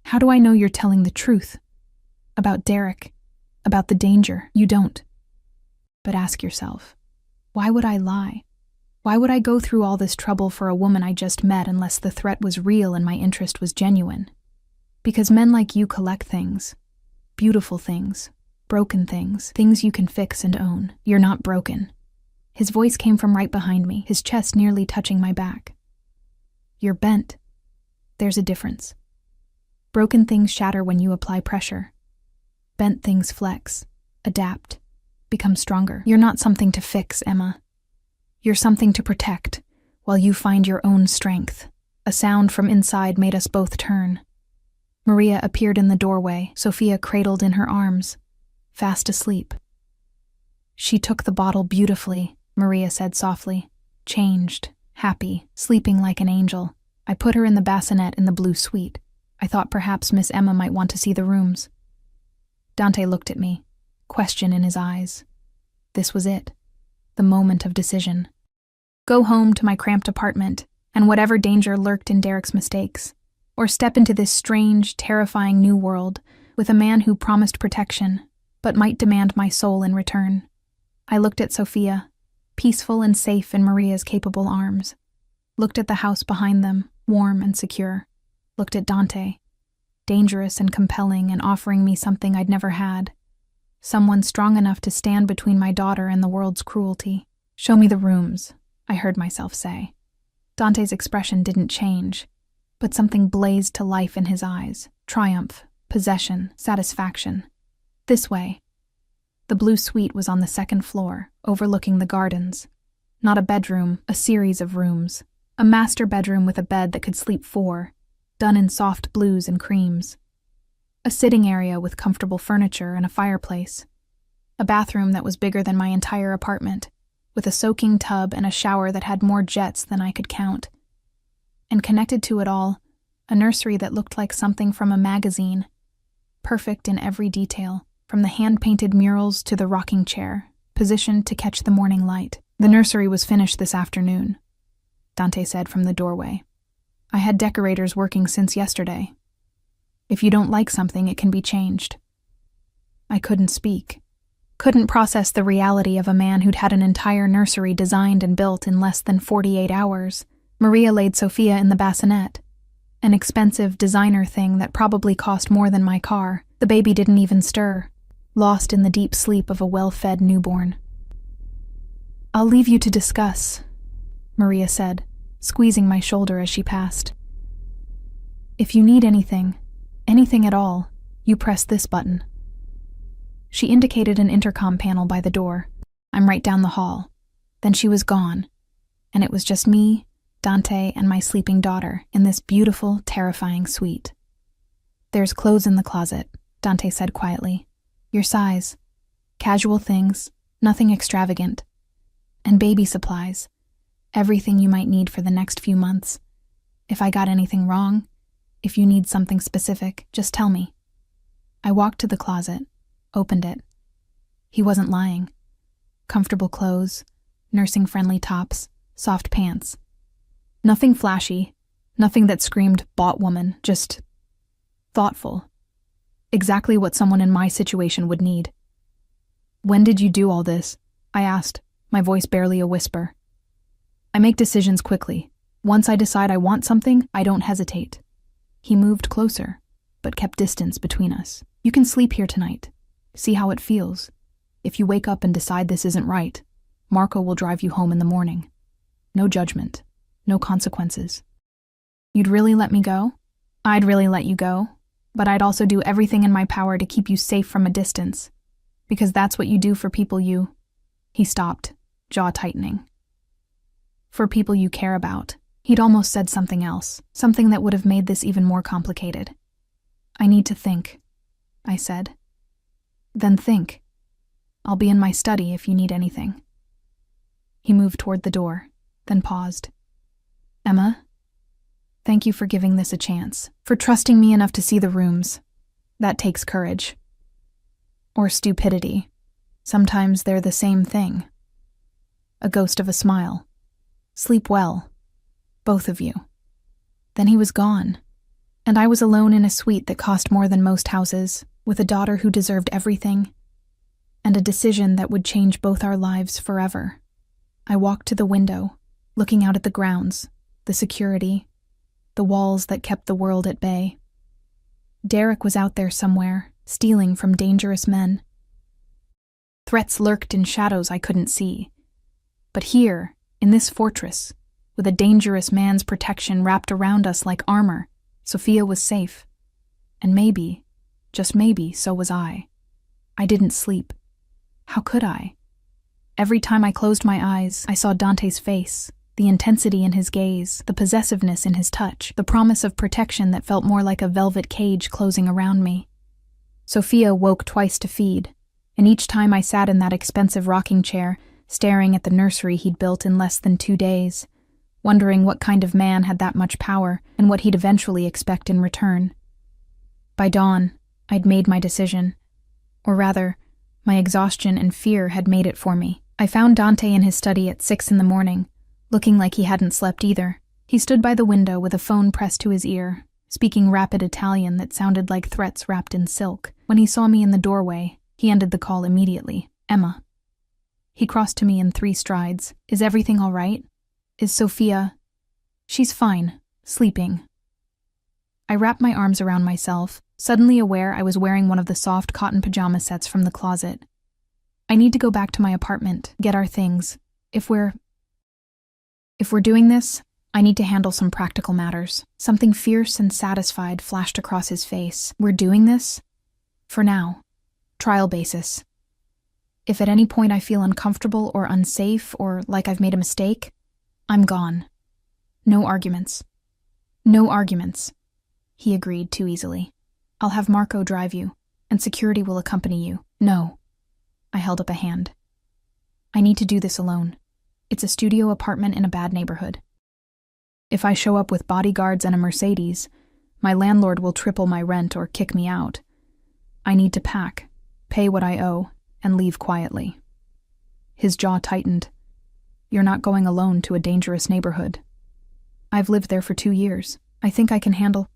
How do I know you're telling the truth? About Derek, about the danger. You don't. But ask yourself, why would I lie? Why would I go through all this trouble for a woman I just met unless the threat was real and my interest was genuine? Because men like you collect things. Beautiful things. Broken things. Things you can fix and own. You're not broken. His voice came from right behind me, his chest nearly touching my back. You're bent. There's a difference. Broken things shatter when you apply pressure. Bent things flex, adapt, become stronger. You're not something to fix, Emma. You're something to protect, while you find your own strength. A sound from inside made us both turn. Maria appeared in the doorway, Sophia cradled in her arms, fast asleep. She took the bottle beautifully, Maria said softly. Changed, happy, sleeping like an angel. I put her in the bassinet in the blue suite. I thought perhaps Miss Emma might want to see the rooms. Dante looked at me, question in his eyes. This was it, the moment of decision. Go home to my cramped apartment, and whatever danger lurked in Derek's mistakes, or step into this strange, terrifying new world with a man who promised protection, but might demand my soul in return. I looked at Sophia, peaceful and safe in Maria's capable arms. Looked at the house behind them, warm and secure. Looked at Dante, dangerous and compelling and offering me something I'd never had. Someone strong enough to stand between my daughter and the world's cruelty. Show me the rooms, I heard myself say. Dante's expression didn't change, but something blazed to life in his eyes. Triumph, possession, satisfaction. This way. The blue suite was on the second floor, overlooking the gardens. Not a bedroom, a series of rooms. A master bedroom with a bed that could sleep 4, done in soft blues and creams. A sitting area with comfortable furniture and a fireplace. A bathroom that was bigger than my entire apartment, with a soaking tub and a shower that had more jets than I could count. And connected to it all, a nursery that looked like something from a magazine, perfect in every detail. From the hand-painted murals to the rocking chair, positioned to catch the morning light. The nursery was finished this afternoon, Dante said from the doorway. I had decorators working since yesterday. If you don't like something, it can be changed. I couldn't speak. Couldn't process the reality of a man who'd had an entire nursery designed and built in less than 48 hours. Maria laid Sophia in the bassinet, an expensive designer thing that probably cost more than my car. The baby didn't even stir, lost in the deep sleep of a well-fed newborn. I'll leave you to discuss, Maria said, squeezing my shoulder as she passed. If you need anything at all, you press this button. She indicated an intercom panel by the door. I'm right down the hall. Then she was gone, and it was just me, Dante, and my sleeping daughter in this beautiful, terrifying suite. There's clothes in the closet, Dante said quietly. Your size. Casual things, nothing extravagant. And baby supplies. Everything you might need for the next few months. If I got anything wrong, if you need something specific, just tell me. I walked to the closet, opened it. He wasn't lying. Comfortable clothes, nursing-friendly tops, soft pants. Nothing flashy, nothing that screamed bought woman, just thoughtful. Exactly what someone in my situation would need. "When did you do all this?" I asked, my voice barely a whisper. "I make decisions quickly. Once I decide I want something, I don't hesitate." He moved closer, but kept distance between us. "You can sleep here tonight. See how it feels. If you wake up and decide this isn't right, Marco will drive you home in the morning. No judgment, no consequences." "You'd really let me go?" "I'd really let you go, but I'd also do everything in my power to keep you safe from a distance. Because that's what you do for people you..." He stopped, jaw tightening. "For people you care about." He'd almost said something else, something that would have made this even more complicated. "I need to think," I said. "Then think. I'll be in my study if you need anything." He moved toward the door, then paused. "Emma, thank you for giving this a chance, for trusting me enough to see the rooms. That takes courage. Or stupidity. Sometimes they're the same thing." A ghost of a smile. "Sleep well. Both of you." Then he was gone, and I was alone in a suite that cost more than most houses, with a daughter who deserved everything, and a decision that would change both our lives forever. I walked to the window, looking out at the grounds, the security, the walls that kept the world at bay. Derek was out there somewhere, stealing from dangerous men. Threats lurked in shadows I couldn't see. But here, in this fortress, with a dangerous man's protection wrapped around us like armor, Sophia was safe. And maybe, just maybe, so was I. I didn't sleep. How could I? Every time I closed my eyes, I saw Dante's face, the intensity in his gaze, the possessiveness in his touch, the promise of protection that felt more like a velvet cage closing around me. Sophia woke twice to feed, and each time I sat in that expensive rocking chair, staring at the nursery he'd built in less than 2 days, wondering what kind of man had that much power and what he'd eventually expect in return. By dawn, I'd made my decision. Or rather, my exhaustion and fear had made it for me. I found Dante in his study at 6 in the morning, looking like he hadn't slept either. He stood by the window with a phone pressed to his ear, speaking rapid Italian that sounded like threats wrapped in silk. When he saw me in the doorway, he ended the call immediately. "Emma." He crossed to me in 3 strides. "Is everything all right? Is Sophia..." "She's fine, sleeping." I wrapped my arms around myself, suddenly aware I was wearing one of the soft cotton pajama sets from the closet. "I need to go back to my apartment, get our things. If we're doing this, I need to handle some practical matters." Something fierce and satisfied flashed across his face. "We're doing this? For now. Trial basis. If at any point I feel uncomfortable or unsafe or like I've made a mistake, I'm gone. No arguments." "No arguments," he agreed too easily. "I'll have Marco drive you, and security will accompany you." "No." I held up a hand. "I need to do this alone. It's a studio apartment in a bad neighborhood. If I show up with bodyguards and a Mercedes, my landlord will triple my rent or kick me out. I need to pack, pay what I owe, and leave quietly." His jaw tightened. "You're not going alone to a dangerous neighborhood. I've lived there for 2 years. I think I can handle..."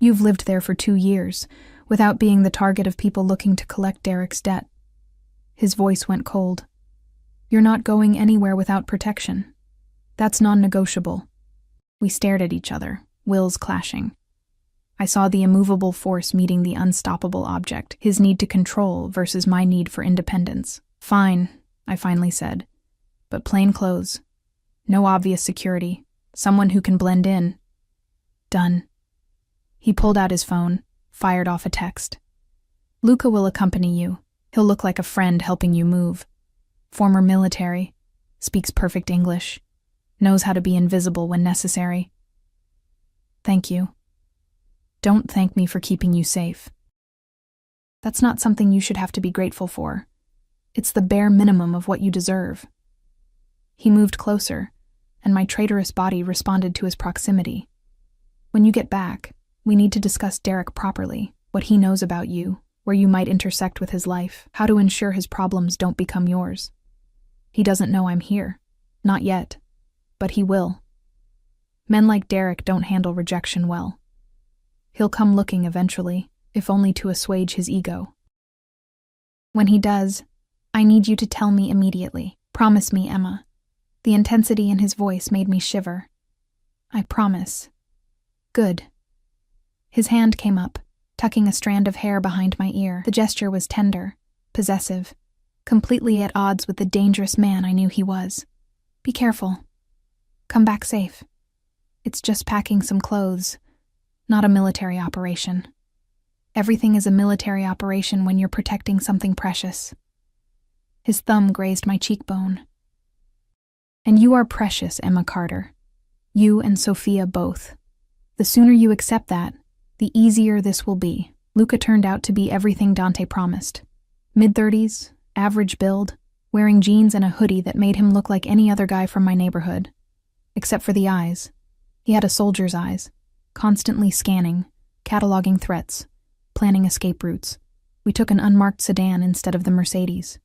"You've lived there for 2 years, without being the target of people looking to collect Derek's debt." His voice went cold. "You're not going anywhere without protection. That's non-negotiable." We stared at each other, wills clashing. I saw the immovable force meeting the unstoppable object, his need to control versus my need for independence. "Fine," I finally said. "But plain clothes. No obvious security. Someone who can blend in." "Done." He pulled out his phone, fired off a text. "Luca will accompany you. He'll look like a friend helping you move. Former military, speaks perfect English, knows how to be invisible when necessary." "Thank you. Don't thank me for keeping you safe. That's not something you should have to be grateful for. It's the bare minimum of what you deserve." He moved closer, and my traitorous body responded to his proximity. "When you get back, we need to discuss Derek properly, what he knows about you, where you might intersect with his life, how to ensure his problems don't become yours. He doesn't know I'm here. Not yet, but he will. Men like Derek don't handle rejection well. He'll come looking eventually, if only to assuage his ego. When he does, I need you to tell me immediately. Promise me, Emma. The intensity in his voice made me shiver. I promise. Good. His hand came up, tucking a strand of hair behind my ear. The gesture was tender, possessive, completely at odds with the dangerous man I knew he was. Be careful. Come back safe. It's just packing some clothes, not a military operation. Everything is a military operation when you're protecting something precious. His thumb grazed my cheekbone. And you are precious, Emma Carter. You and Sophia both. The sooner you accept that, the easier this will be. Luca turned out to be everything Dante promised. Mid-30s, average build, wearing jeans and a hoodie that made him look like any other guy from my neighborhood. Except for the eyes. He had a soldier's eyes, constantly scanning, cataloging threats, planning escape routes. We took an unmarked sedan instead of the Mercedes.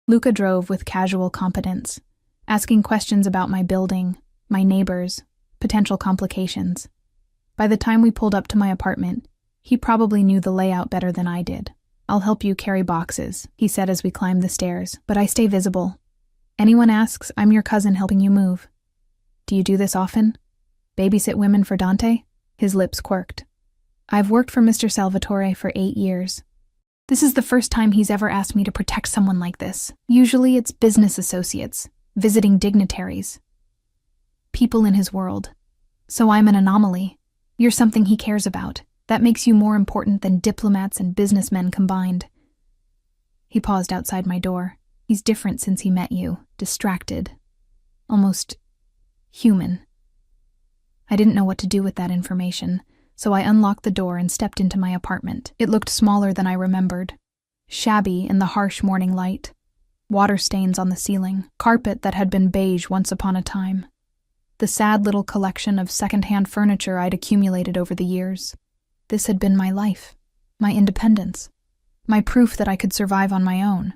Luca drove with casual competence, asking questions about my building, my neighbors, potential complications. By the time we pulled up to my apartment, he probably knew the layout better than I did. I'll help you carry boxes, he said as we climbed the stairs, but I stay visible. Anyone asks, I'm your cousin helping you move. Do you do this often? Babysit women for Dante? His lips quirked. I've worked for Mr. Salvatore for 8 years. This is the first time he's ever asked me to protect someone like this. Usually it's business associates, visiting dignitaries. People in his world. So I'm an anomaly. You're something he cares about. That makes you more important than diplomats and businessmen combined. He paused outside my door. He's different since he met you. Distracted. Almost human. I didn't know what to do with that information, so I unlocked the door and stepped into my apartment. It looked smaller than I remembered. Shabby in the harsh morning light. Water stains on the ceiling. Carpet that had been beige once upon a time. The sad little collection of second-hand furniture I'd accumulated over the years. This had been my life, my independence, my proof that I could survive on my own.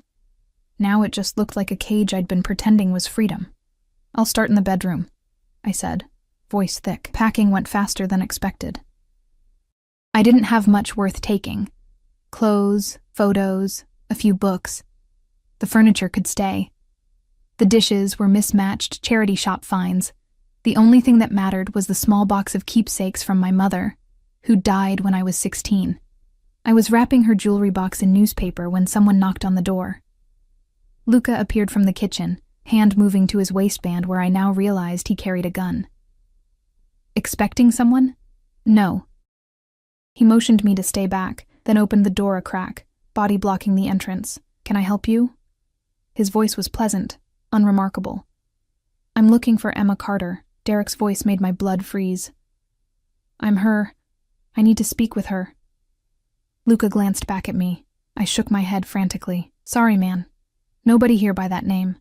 Now it just looked like a cage I'd been pretending was freedom. I'll start in the bedroom, I said, voice thick. Packing went faster than expected. I didn't have much worth taking. Clothes, photos, a few books. The furniture could stay. The dishes were mismatched charity shop finds. The only thing that mattered was the small box of keepsakes from my mother, who died when I was 16. I was wrapping her jewelry box in newspaper when someone knocked on the door. Luca appeared from the kitchen, hand moving to his waistband where I now realized he carried a gun. Expecting someone? No. He motioned me to stay back, then opened the door a crack, body blocking the entrance. Can I help you? His voice was pleasant, unremarkable. I'm looking for Emma Carter. Derek's voice made my blood freeze. I'm her. I need to speak with her. Luca glanced back at me. I shook my head frantically. Sorry, man. Nobody here by that name.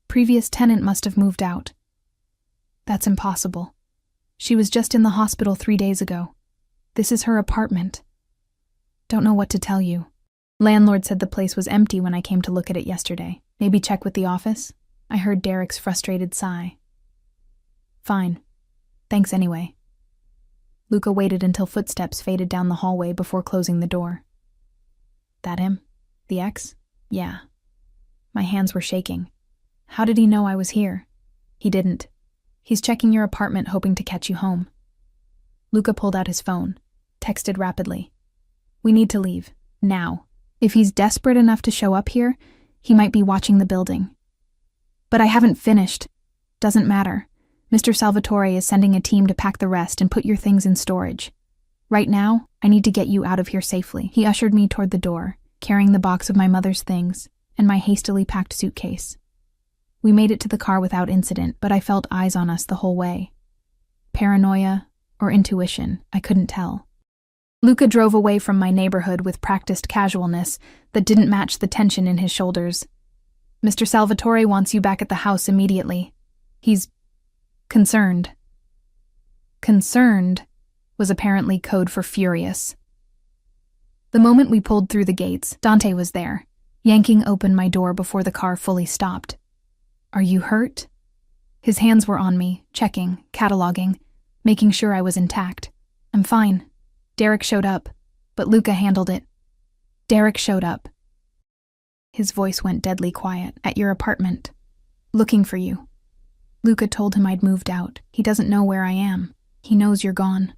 Previous tenant must have moved out. That's impossible. She was just in the hospital 3 days ago. This is her apartment. Don't know what to tell you. Landlord said the place was empty when I came to look at it yesterday. Maybe check with the office? I heard Derek's frustrated sigh. Fine. Thanks anyway. Luca waited until footsteps faded down the hallway before closing the door. That him? The ex? Yeah. My hands were shaking. How did he know I was here? He didn't. He's checking your apartment hoping to catch you home. Luca pulled out his phone, texted rapidly. We need to leave. Now. If he's desperate enough to show up here, he might be watching the building. But I haven't finished. Doesn't matter. Mr. Salvatore is sending a team to pack the rest and put your things in storage. Right now, I need to get you out of here safely. He ushered me toward the door, carrying the box of my mother's things and my hastily packed suitcase. We made it to the car without incident, but I felt eyes on us the whole way. Paranoia or intuition, I couldn't tell. Luca drove away from my neighborhood with practiced casualness that didn't match the tension in his shoulders. Mr. Salvatore wants you back at the house immediately. He's concerned. Concerned was apparently code for furious. The moment we pulled through the gates, Dante was there, yanking open my door before the car fully stopped. Are you hurt? His hands were on me, checking, cataloging, making sure I was intact. I'm fine. Derek showed up, but Luca handled it. Derek showed up. His voice went deadly quiet. At your apartment. Looking for you. Luca told him I'd moved out. He doesn't know where I am. He knows you're gone.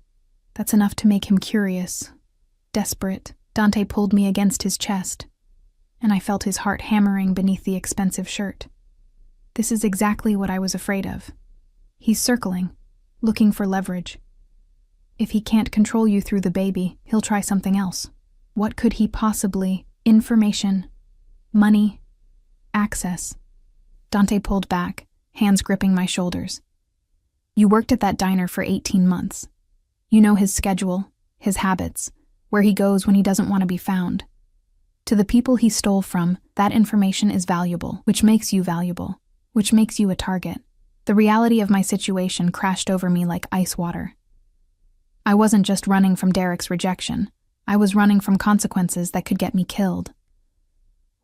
That's enough to make him curious. Desperate, Dante pulled me against his chest, and I felt his heart hammering beneath the expensive shirt. This is exactly what I was afraid of. He's circling, looking for leverage. If he can't control you through the baby, he'll try something else. What could he possibly? Information, money, access. Dante pulled back, hands gripping my shoulders. You worked at that diner for 18 months. You know his schedule, his habits, where he goes when he doesn't want to be found. To the people he stole from, that information is valuable, which makes you valuable, which makes you a target. The reality of my situation crashed over me like ice water. I wasn't just running from Derek's rejection. I was running from consequences that could get me killed.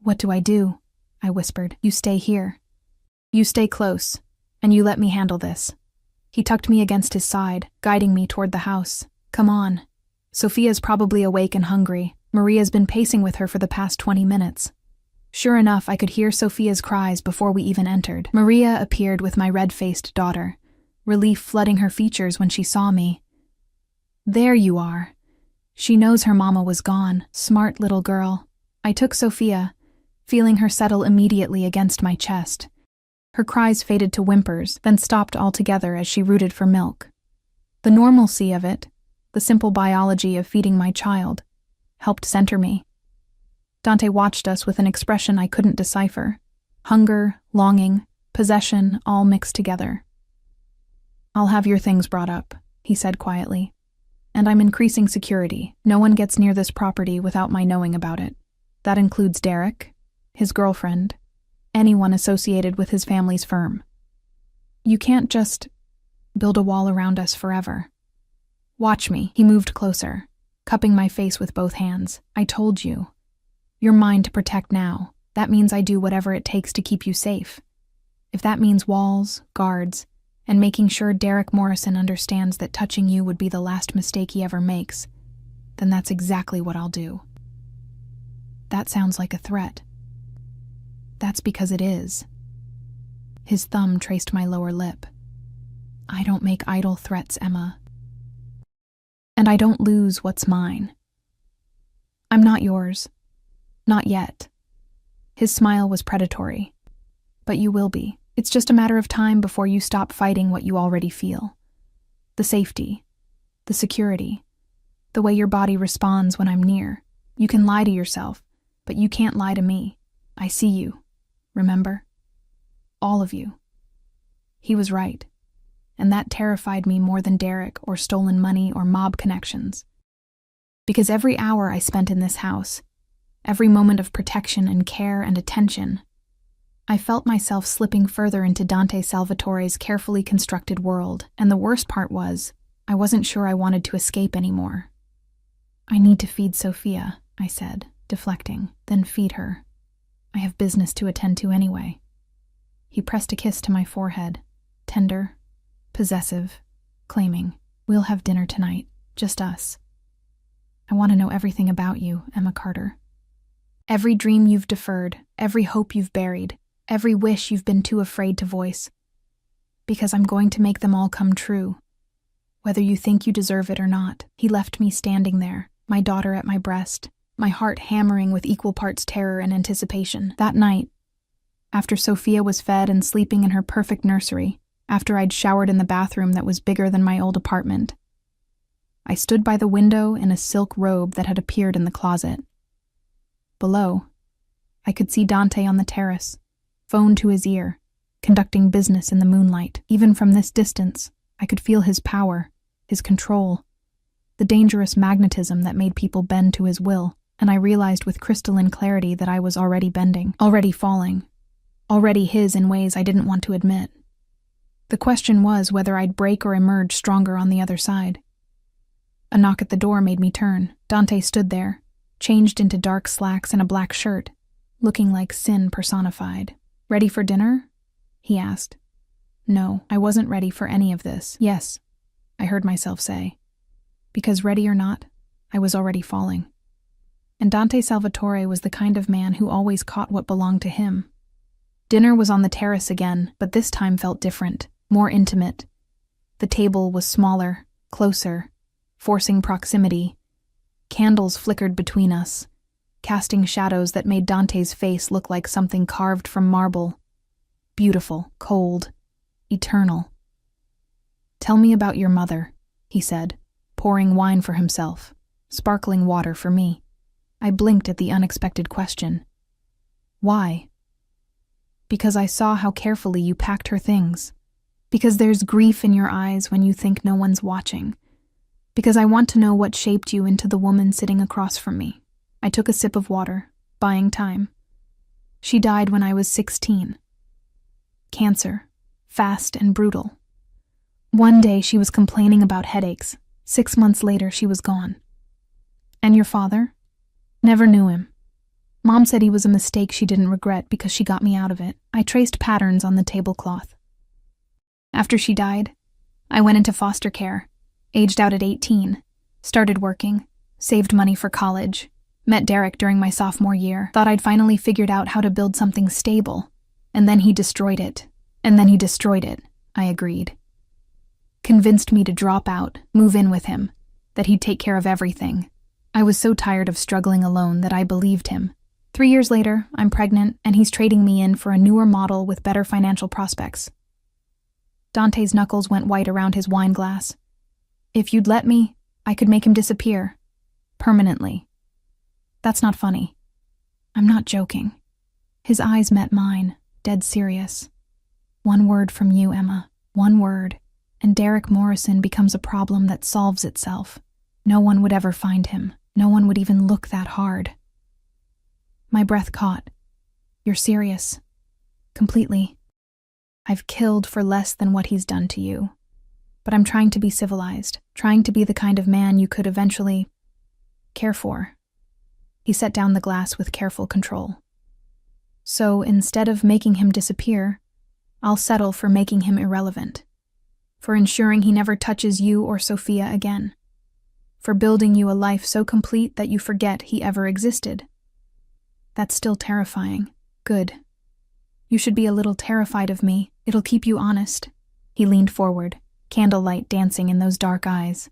What do? I whispered. You stay here. You stay close, and you let me handle this. He tucked me against his side, guiding me toward the house. Come on. Sophia's probably awake and hungry. Maria's been pacing with her for the past 20 minutes. Sure enough, I could hear Sophia's cries before we even entered. Maria appeared with my red-faced daughter, relief flooding her features when she saw me. There you are. She knows her mama was gone. Smart little girl. I took Sophia, feeling her settle immediately against my chest. Her cries faded to whimpers, then stopped altogether as she rooted for milk. The normalcy of it, the simple biology of feeding my child, helped center me. Dante watched us with an expression I couldn't decipher. Hunger, longing, possession, all mixed together. I'll have your things brought up, he said quietly. And I'm increasing security. No one gets near this property without my knowing about it. That includes Derek, his girlfriend, anyone associated with his family's firm. You can't just build a wall around us forever. Watch me. He moved closer, cupping my face with both hands. I told you. You're mine to protect now. That means I do whatever it takes to keep you safe. If that means walls, guards, and making sure Derek Morrison understands that touching you would be the last mistake he ever makes, then that's exactly what I'll do. That sounds like a threat. That's because it is. His thumb traced my lower lip. I don't make idle threats, Emma. And I don't lose what's mine. I'm not yours. Not yet. His smile was predatory. But you will be. It's just a matter of time before you stop fighting what you already feel. The safety, the security, the way your body responds when I'm near. You can lie to yourself, but you can't lie to me. I see you. Remember? All of you. He was right. And that terrified me more than Derek or stolen money or mob connections. Because every hour I spent in this house, every moment of protection and care and attention, I felt myself slipping further into Dante Salvatore's carefully constructed world, and the worst part was, I wasn't sure I wanted to escape anymore. I need to feed Sophia, I said, deflecting, then feed her. I have business to attend to anyway. He pressed a kiss to my forehead, tender, possessive, claiming, we'll have dinner tonight, just us. I want to know everything about you, Emma Carter. Every dream you've deferred, every hope you've buried, every wish you've been too afraid to voice. Because I'm going to make them all come true, whether you think you deserve it or not. He left me standing there, my daughter at my breast, my heart hammering with equal parts terror and anticipation. That night, after Sophia was fed and sleeping in her perfect nursery, after I'd showered in the bathroom that was bigger than my old apartment, I stood by the window in a silk robe that had appeared in the closet. Below, I could see Dante on the terrace, phone to his ear, conducting business in the moonlight. Even from this distance, I could feel his power, his control, the dangerous magnetism that made people bend to his will, and I realized with crystalline clarity that I was already bending, already falling, already his in ways I didn't want to admit. The question was whether I'd break or emerge stronger on the other side. A knock at the door made me turn. Dante stood there, changed into dark slacks and a black shirt, looking like sin personified. Ready for dinner? He asked. No, I wasn't ready for any of this. Yes, I heard myself say. Because ready or not, I was already falling. And Dante Salvatore was the kind of man who always caught what belonged to him. Dinner was on the terrace again, but this time felt different, more intimate. The table was smaller, closer, forcing proximity. Candles flickered between us, casting shadows that made Dante's face look like something carved from marble. Beautiful, cold, eternal. "Tell me about your mother," he said, pouring wine for himself, sparkling water for me. I blinked at the unexpected question. "Why?" "Because I saw how carefully you packed her things. Because there's grief in your eyes when you think no one's watching. Because I want to know what shaped you into the woman sitting across from me." I took a sip of water, buying time. "She died when I was 16. Cancer, fast and brutal. One day she was complaining about headaches. 6 months later she was gone." "And your father?" "Never knew him. Mom said he was a mistake she didn't regret because she got me out of it." I traced patterns on the tablecloth. "After she died, I went into foster care, aged out at 18, started working, saved money for college, met Derek during my sophomore year, thought I'd finally figured out how to build something stable, and then he destroyed it. I agreed. Convinced me to drop out, move in with him, that he'd take care of everything. I was so tired of struggling alone that I believed him. 3 years later, I'm pregnant, and he's trading me in for a newer model with better financial prospects." Dante's knuckles went white around his wine glass. "If you'd let me, I could make him disappear. Permanently." "That's not funny." "I'm not joking." His eyes met mine, dead serious. "One word from you, Emma. One word, and Derek Morrison becomes a problem that solves itself. No one would ever find him. No one would even look that hard." My breath caught. "You're serious?" "Completely. I've killed for less than what he's done to you. But I'm trying to be civilized, trying to be the kind of man you could eventually care for." He set down the glass with careful control. "So instead of making him disappear, I'll settle for making him irrelevant. For ensuring he never touches you or Sophia again. For building you a life so complete that you forget he ever existed." "That's still terrifying." "Good. You should be a little terrified of me. It'll keep you honest." He leaned forward, candlelight dancing in those dark eyes.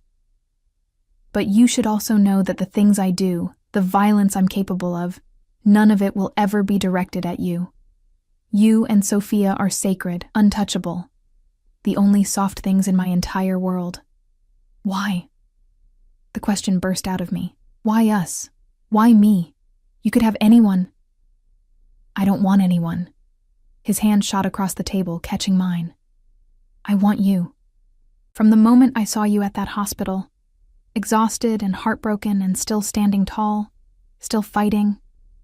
"But you should also know that the things I do, the violence I'm capable of, none of it will ever be directed at you. You and Sophia are sacred, untouchable. The only soft things in my entire world." "Why?" The question burst out of me. "Why us? Why me? You could have anyone." "I don't want anyone." His hand shot across the table, catching mine. "I want you. From the moment I saw you at that hospital, exhausted and heartbroken and still standing tall, still fighting,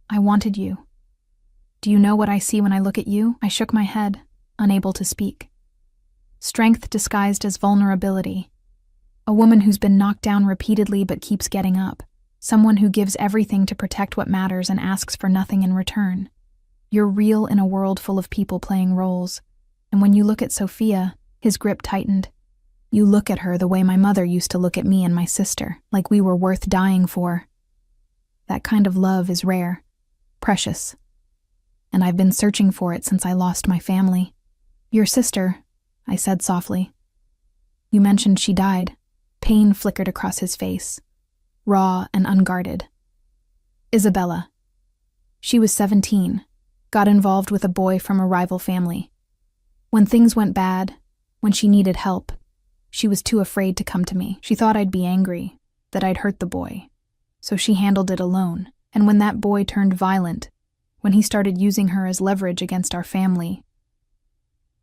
I wanted you. Do you know what I see when I look at you?" I shook my head, unable to speak. "Strength disguised as vulnerability. A woman who's been knocked down repeatedly but keeps getting up. Someone who gives everything to protect what matters and asks for nothing in return. You're real in a world full of people playing roles. And when you look at Sophia," his grip tightened, "you look at her the way my mother used to look at me and my sister, like we were worth dying for. That kind of love is rare, precious. And I've been searching for it since I lost my family." "Your sister," I said softly. "You mentioned she died." Pain flickered across his face, raw and unguarded. "Isabella. She was 17, got involved with a boy from a rival family. When things went bad, when she needed help, she was too afraid to come to me. She thought I'd be angry, that I'd hurt the boy. So she handled it alone. And when that boy turned violent, when he started using her as leverage against our family,"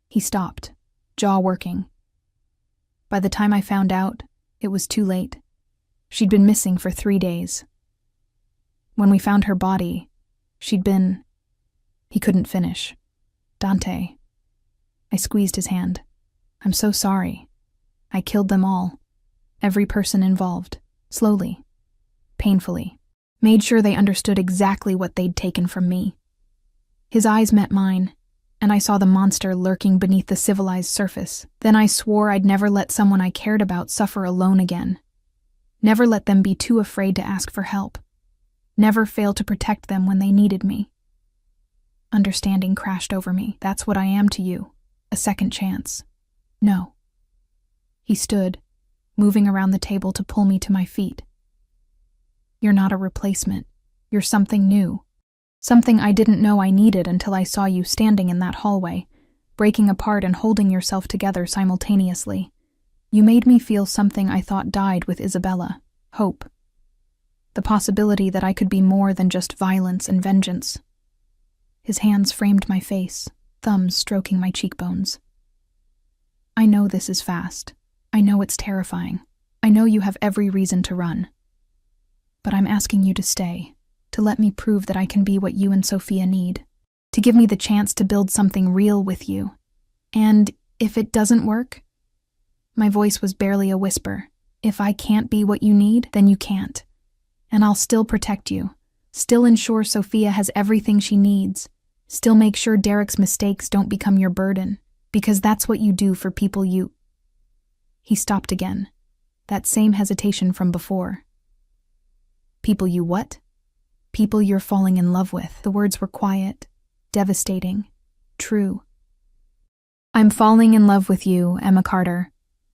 he stopped, jaw working. "By the time I found out, it was too late. She'd been missing for 3 days. When we found her body, she'd been..." He couldn't finish. "Dante." I squeezed his hand. "I'm so sorry. I killed them all. Every person involved. Slowly. Painfully. Made sure they understood exactly what they'd taken from me." His eyes met mine, and I saw the monster lurking beneath the civilized surface. Then I swore I'd never let someone I cared about suffer alone again. Never let them be too afraid to ask for help. Never fail to protect them when they needed me. Understanding crashed over me. That's what I am to you. A second chance. No. He stood, moving around the table to pull me to my feet. You're not a replacement. You're something new. Something I didn't know I needed until I saw you standing in that hallway, breaking apart and holding yourself together simultaneously. You made me feel something I thought died with Isabella: hope. The possibility that I could be more than just violence and vengeance. His hands framed my face, thumbs stroking my cheekbones. I know this is fast. I know it's terrifying. I know you have every reason to run. But I'm asking you to stay, to let me prove that I can be what you and Sophia need, to give me the chance to build something real with you. And if it doesn't work? My voice was barely a whisper. If I can't be what you need, then you can't. And I'll still protect you, still ensure Sophia has everything she needs, still make sure Derek's mistakes don't become your burden, because that's what you do for people you... He stopped again, that same hesitation from before. People you what? People you're falling in love with. The words were quiet, devastating, true. I'm falling in love with you, Emma Carter,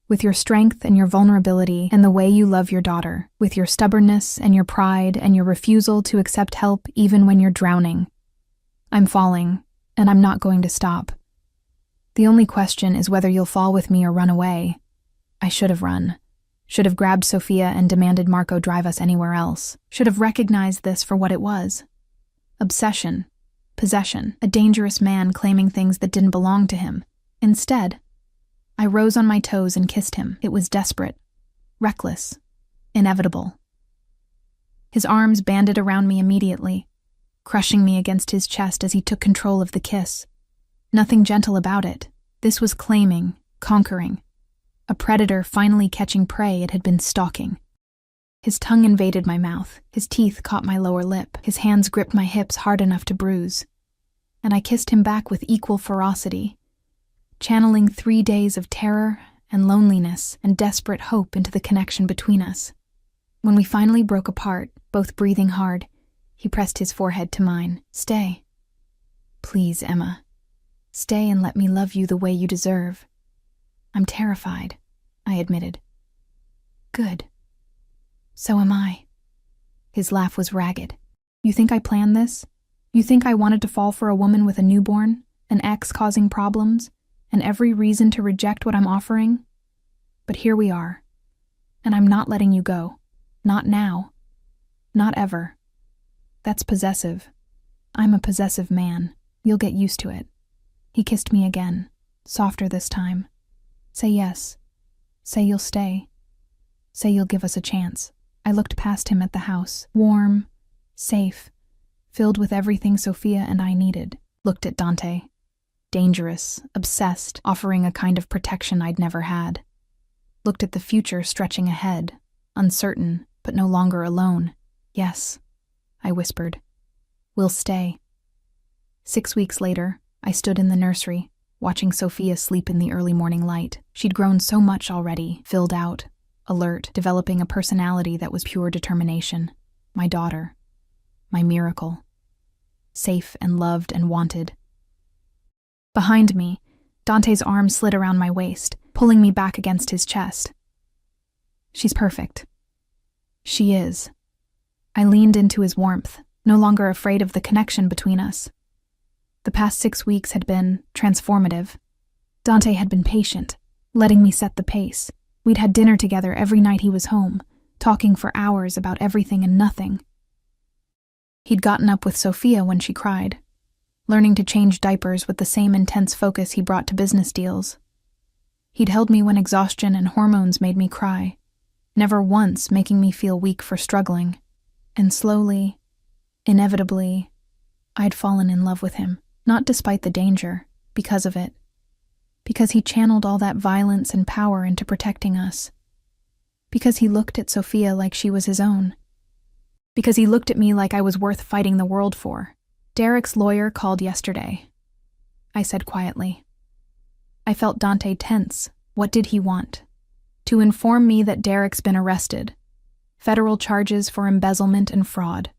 with your strength and your vulnerability and the way you love your daughter, with your stubbornness and your pride and your refusal to accept help even when you're drowning. I'm falling, and I'm not going to stop. The only question is whether you'll fall with me or run away. I should have run. Should have grabbed Sophia and demanded Marco drive us anywhere else. Should have recognized this for what it was. Obsession. Possession. A dangerous man claiming things that didn't belong to him. Instead, I rose on my toes and kissed him. It was desperate. Reckless. Inevitable. His arms banded around me immediately, crushing me against his chest as he took control of the kiss. Nothing gentle about it. This was claiming, conquering. A predator finally catching prey it had been stalking. His tongue invaded my mouth. His teeth caught my lower lip. His hands gripped my hips hard enough to bruise. And I kissed him back with equal ferocity, channeling 3 days of terror and loneliness and desperate hope into the connection between us. When we finally broke apart, both breathing hard, he pressed his forehead to mine. Stay. Please, Emma. Stay and let me love you the way you deserve. I'm terrified, I admitted. Good. So am I. His laugh was ragged. You think I planned this? You think I wanted to fall for a woman with a newborn, an ex causing problems, and every reason to reject what I'm offering? But here we are. And I'm not letting you go. Not now. Not ever. That's possessive. I'm a possessive man. You'll get used to it. He kissed me again, softer this time. Say yes. Say you'll stay. Say you'll give us a chance. I looked past him at the house, warm, safe, filled with everything Sophia and I needed. Looked at Dante. Dangerous, obsessed, offering a kind of protection I'd never had. Looked at the future stretching ahead, uncertain, but no longer alone. Yes, I whispered. We'll stay. 6 weeks later, I stood in the nursery, watching Sophia sleep in the early morning light. She'd grown so much already, filled out, alert, developing a personality that was pure determination. My daughter. My miracle. Safe and loved and wanted. Behind me, Dante's arm slid around my waist, pulling me back against his chest. She's perfect. She is. I leaned into his warmth, no longer afraid of the connection between us. The past 6 weeks had been transformative. Dante had been patient, letting me set the pace. We'd had dinner together every night he was home, talking for hours about everything and nothing. He'd gotten up with Sophia when she cried, learning to change diapers with the same intense focus he brought to business deals. He'd held me when exhaustion and hormones made me cry, never once making me feel weak for struggling. And slowly, inevitably, I'd fallen in love with him, not despite the danger, because of it. Because he channeled all that violence and power into protecting us. Because he looked at Sophia like she was his own. Because he looked at me like I was worth fighting the world for. Derek's lawyer called yesterday. I said quietly. I felt Dante tense. What did he want? To inform me that Derek's been arrested. Federal charges for embezzlement and fraud.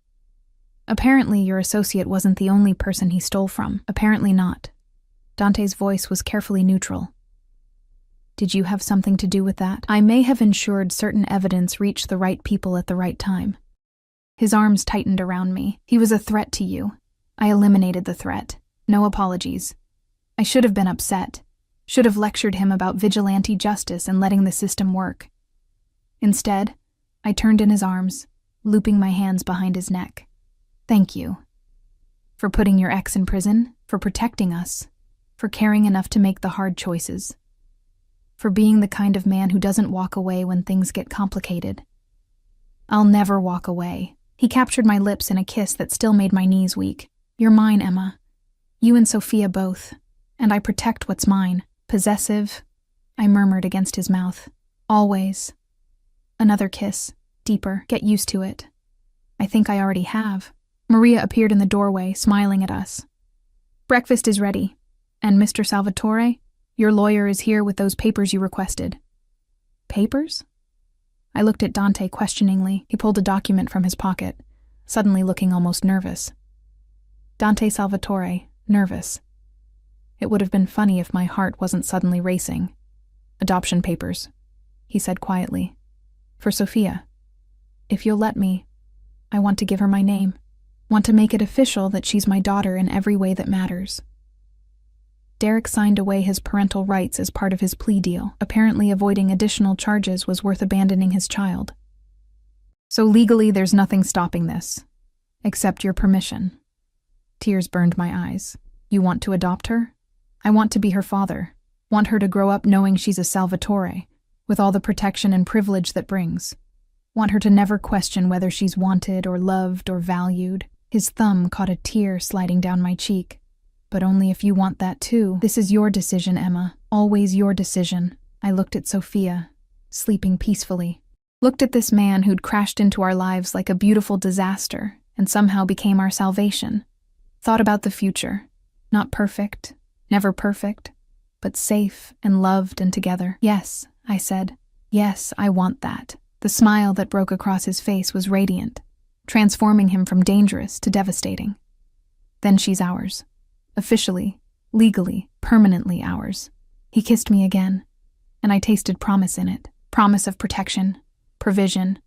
Apparently your associate wasn't the only person he stole from. Apparently not. Dante's voice was carefully neutral. Did you have something to do with that? I may have ensured certain evidence reached the right people at the right time. His arms tightened around me. He was a threat to you. I eliminated the threat. No apologies. I should have been upset. Should have lectured him about vigilante justice and letting the system work. Instead, I turned in his arms, looping my hands behind his neck. Thank you. For putting your ex in prison, for protecting us, for caring enough to make the hard choices. For being the kind of man who doesn't walk away when things get complicated. I'll never walk away. He captured my lips in a kiss that still made my knees weak. You're mine, Emma. You and Sophia both. And I protect what's mine. Possessive, I murmured against his mouth. Always. Another kiss. Deeper. Get used to it. I think I already have. Maria appeared in the doorway, smiling at us. Breakfast is ready. And Mr. Salvatore, your lawyer is here with those papers you requested. Papers? I looked at Dante questioningly. He pulled a document from his pocket, suddenly looking almost nervous. Dante Salvatore, nervous. It would have been funny if my heart wasn't suddenly racing. Adoption papers, he said quietly. For Sophia. If you'll let me, I want to give her my name. Want to make it official that she's my daughter in every way that matters. Derek signed away his parental rights as part of his plea deal. Apparently avoiding additional charges was worth abandoning his child. So legally there's nothing stopping this, except your permission. Tears burned my eyes. You want to adopt her? I want to be her father. Want her to grow up knowing she's a Salvatore, with all the protection and privilege that brings. Want her to never question whether she's wanted or loved or valued. His thumb caught a tear sliding down my cheek. But only if you want that too. This is your decision, Emma. Always your decision. I looked at Sophia, sleeping peacefully. Looked at this man who'd crashed into our lives like a beautiful disaster and somehow became our salvation. Thought about the future. Not perfect, never perfect, but safe and loved and together. Yes, I said. Yes, I want that. The smile that broke across his face was radiant, transforming him from dangerous to devastating. Then she's ours. Officially, legally, permanently ours. He kissed me again, and I tasted promise in it. Promise of protection, provision,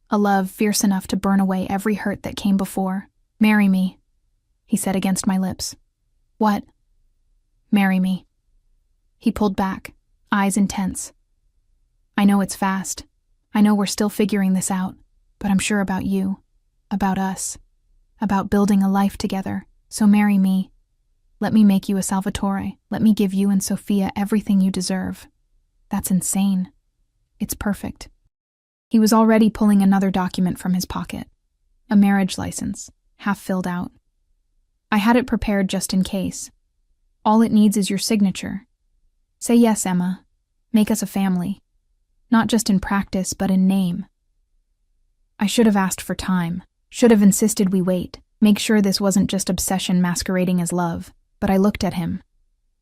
a love fierce enough to burn away every hurt that came before. Marry me, he said against my lips. What? Marry me. He pulled back, eyes intense. I know it's fast. I know we're still figuring this out, but I'm sure about you, about us, about building a life together. So marry me. Let me make you a Salvatore. Let me give you and Sophia everything you deserve. That's insane. It's perfect. He was already pulling another document from his pocket. A marriage license, half filled out. I had it prepared just in case. All it needs is your signature. Say yes, Emma. Make us a family. Not just in practice, but in name. I should have asked for time. Should have insisted we wait. Make sure this wasn't just obsession masquerading as love. But I looked at him.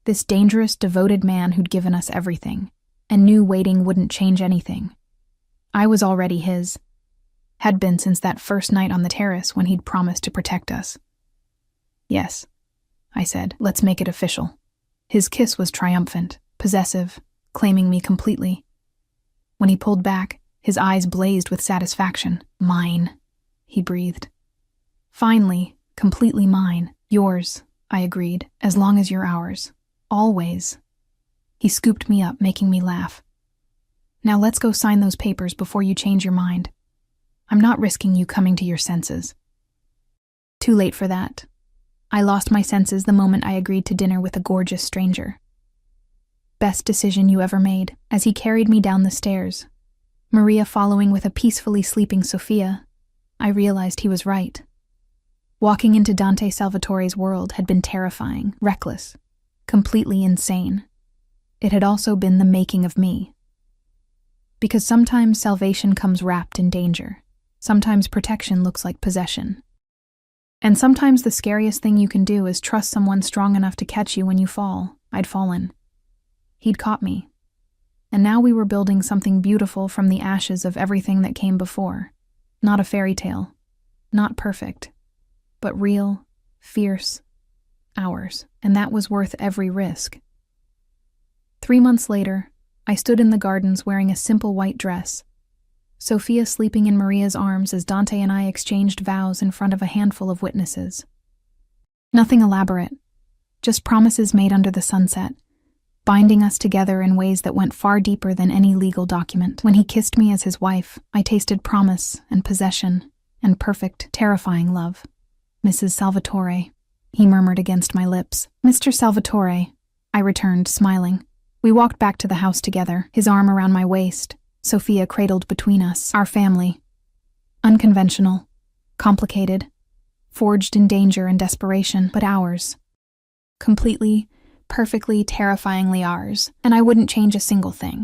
This dangerous, devoted man who'd given us everything, and knew waiting wouldn't change anything. I was already his. Had been since that first night on the terrace when he'd promised to protect us. Yes, I said, let's make it official. His kiss was triumphant, possessive, claiming me completely. When he pulled back, his eyes blazed with satisfaction. Mine, he breathed. Finally, completely mine. Yours, I agreed, as long as you're ours. Always. He scooped me up, making me laugh. Now let's go sign those papers before you change your mind. I'm not risking you coming to your senses. Too late for that. I lost my senses the moment I agreed to dinner with a gorgeous stranger. Best decision you ever made. As he carried me down the stairs, Maria following with a peacefully sleeping Sophia, I realized he was right. Walking into Dante Salvatore's world had been terrifying, reckless, completely insane. It had also been the making of me. Because sometimes salvation comes wrapped in danger. Sometimes protection looks like possession. And sometimes the scariest thing you can do is trust someone strong enough to catch you when you fall. I'd fallen. He'd caught me. And now we were building something beautiful from the ashes of everything that came before. Not a fairy tale. Not perfect. But real, fierce, ours. And that was worth every risk. 3 months later, I stood in the gardens wearing a simple white dress, Sophia sleeping in Maria's arms as Dante and I exchanged vows in front of a handful of witnesses. Nothing elaborate, just promises made under the sunset, binding us together in ways that went far deeper than any legal document. When he kissed me as his wife, I tasted promise and possession and perfect, terrifying love. Mrs. Salvatore, he murmured against my lips. Mr. Salvatore, I returned, smiling. We walked back to the house together, his arm around my waist, Sophia cradled between us. Our family. Unconventional, complicated, forged in danger and desperation, but ours. Completely, perfectly, terrifyingly ours, and I wouldn't change a single thing.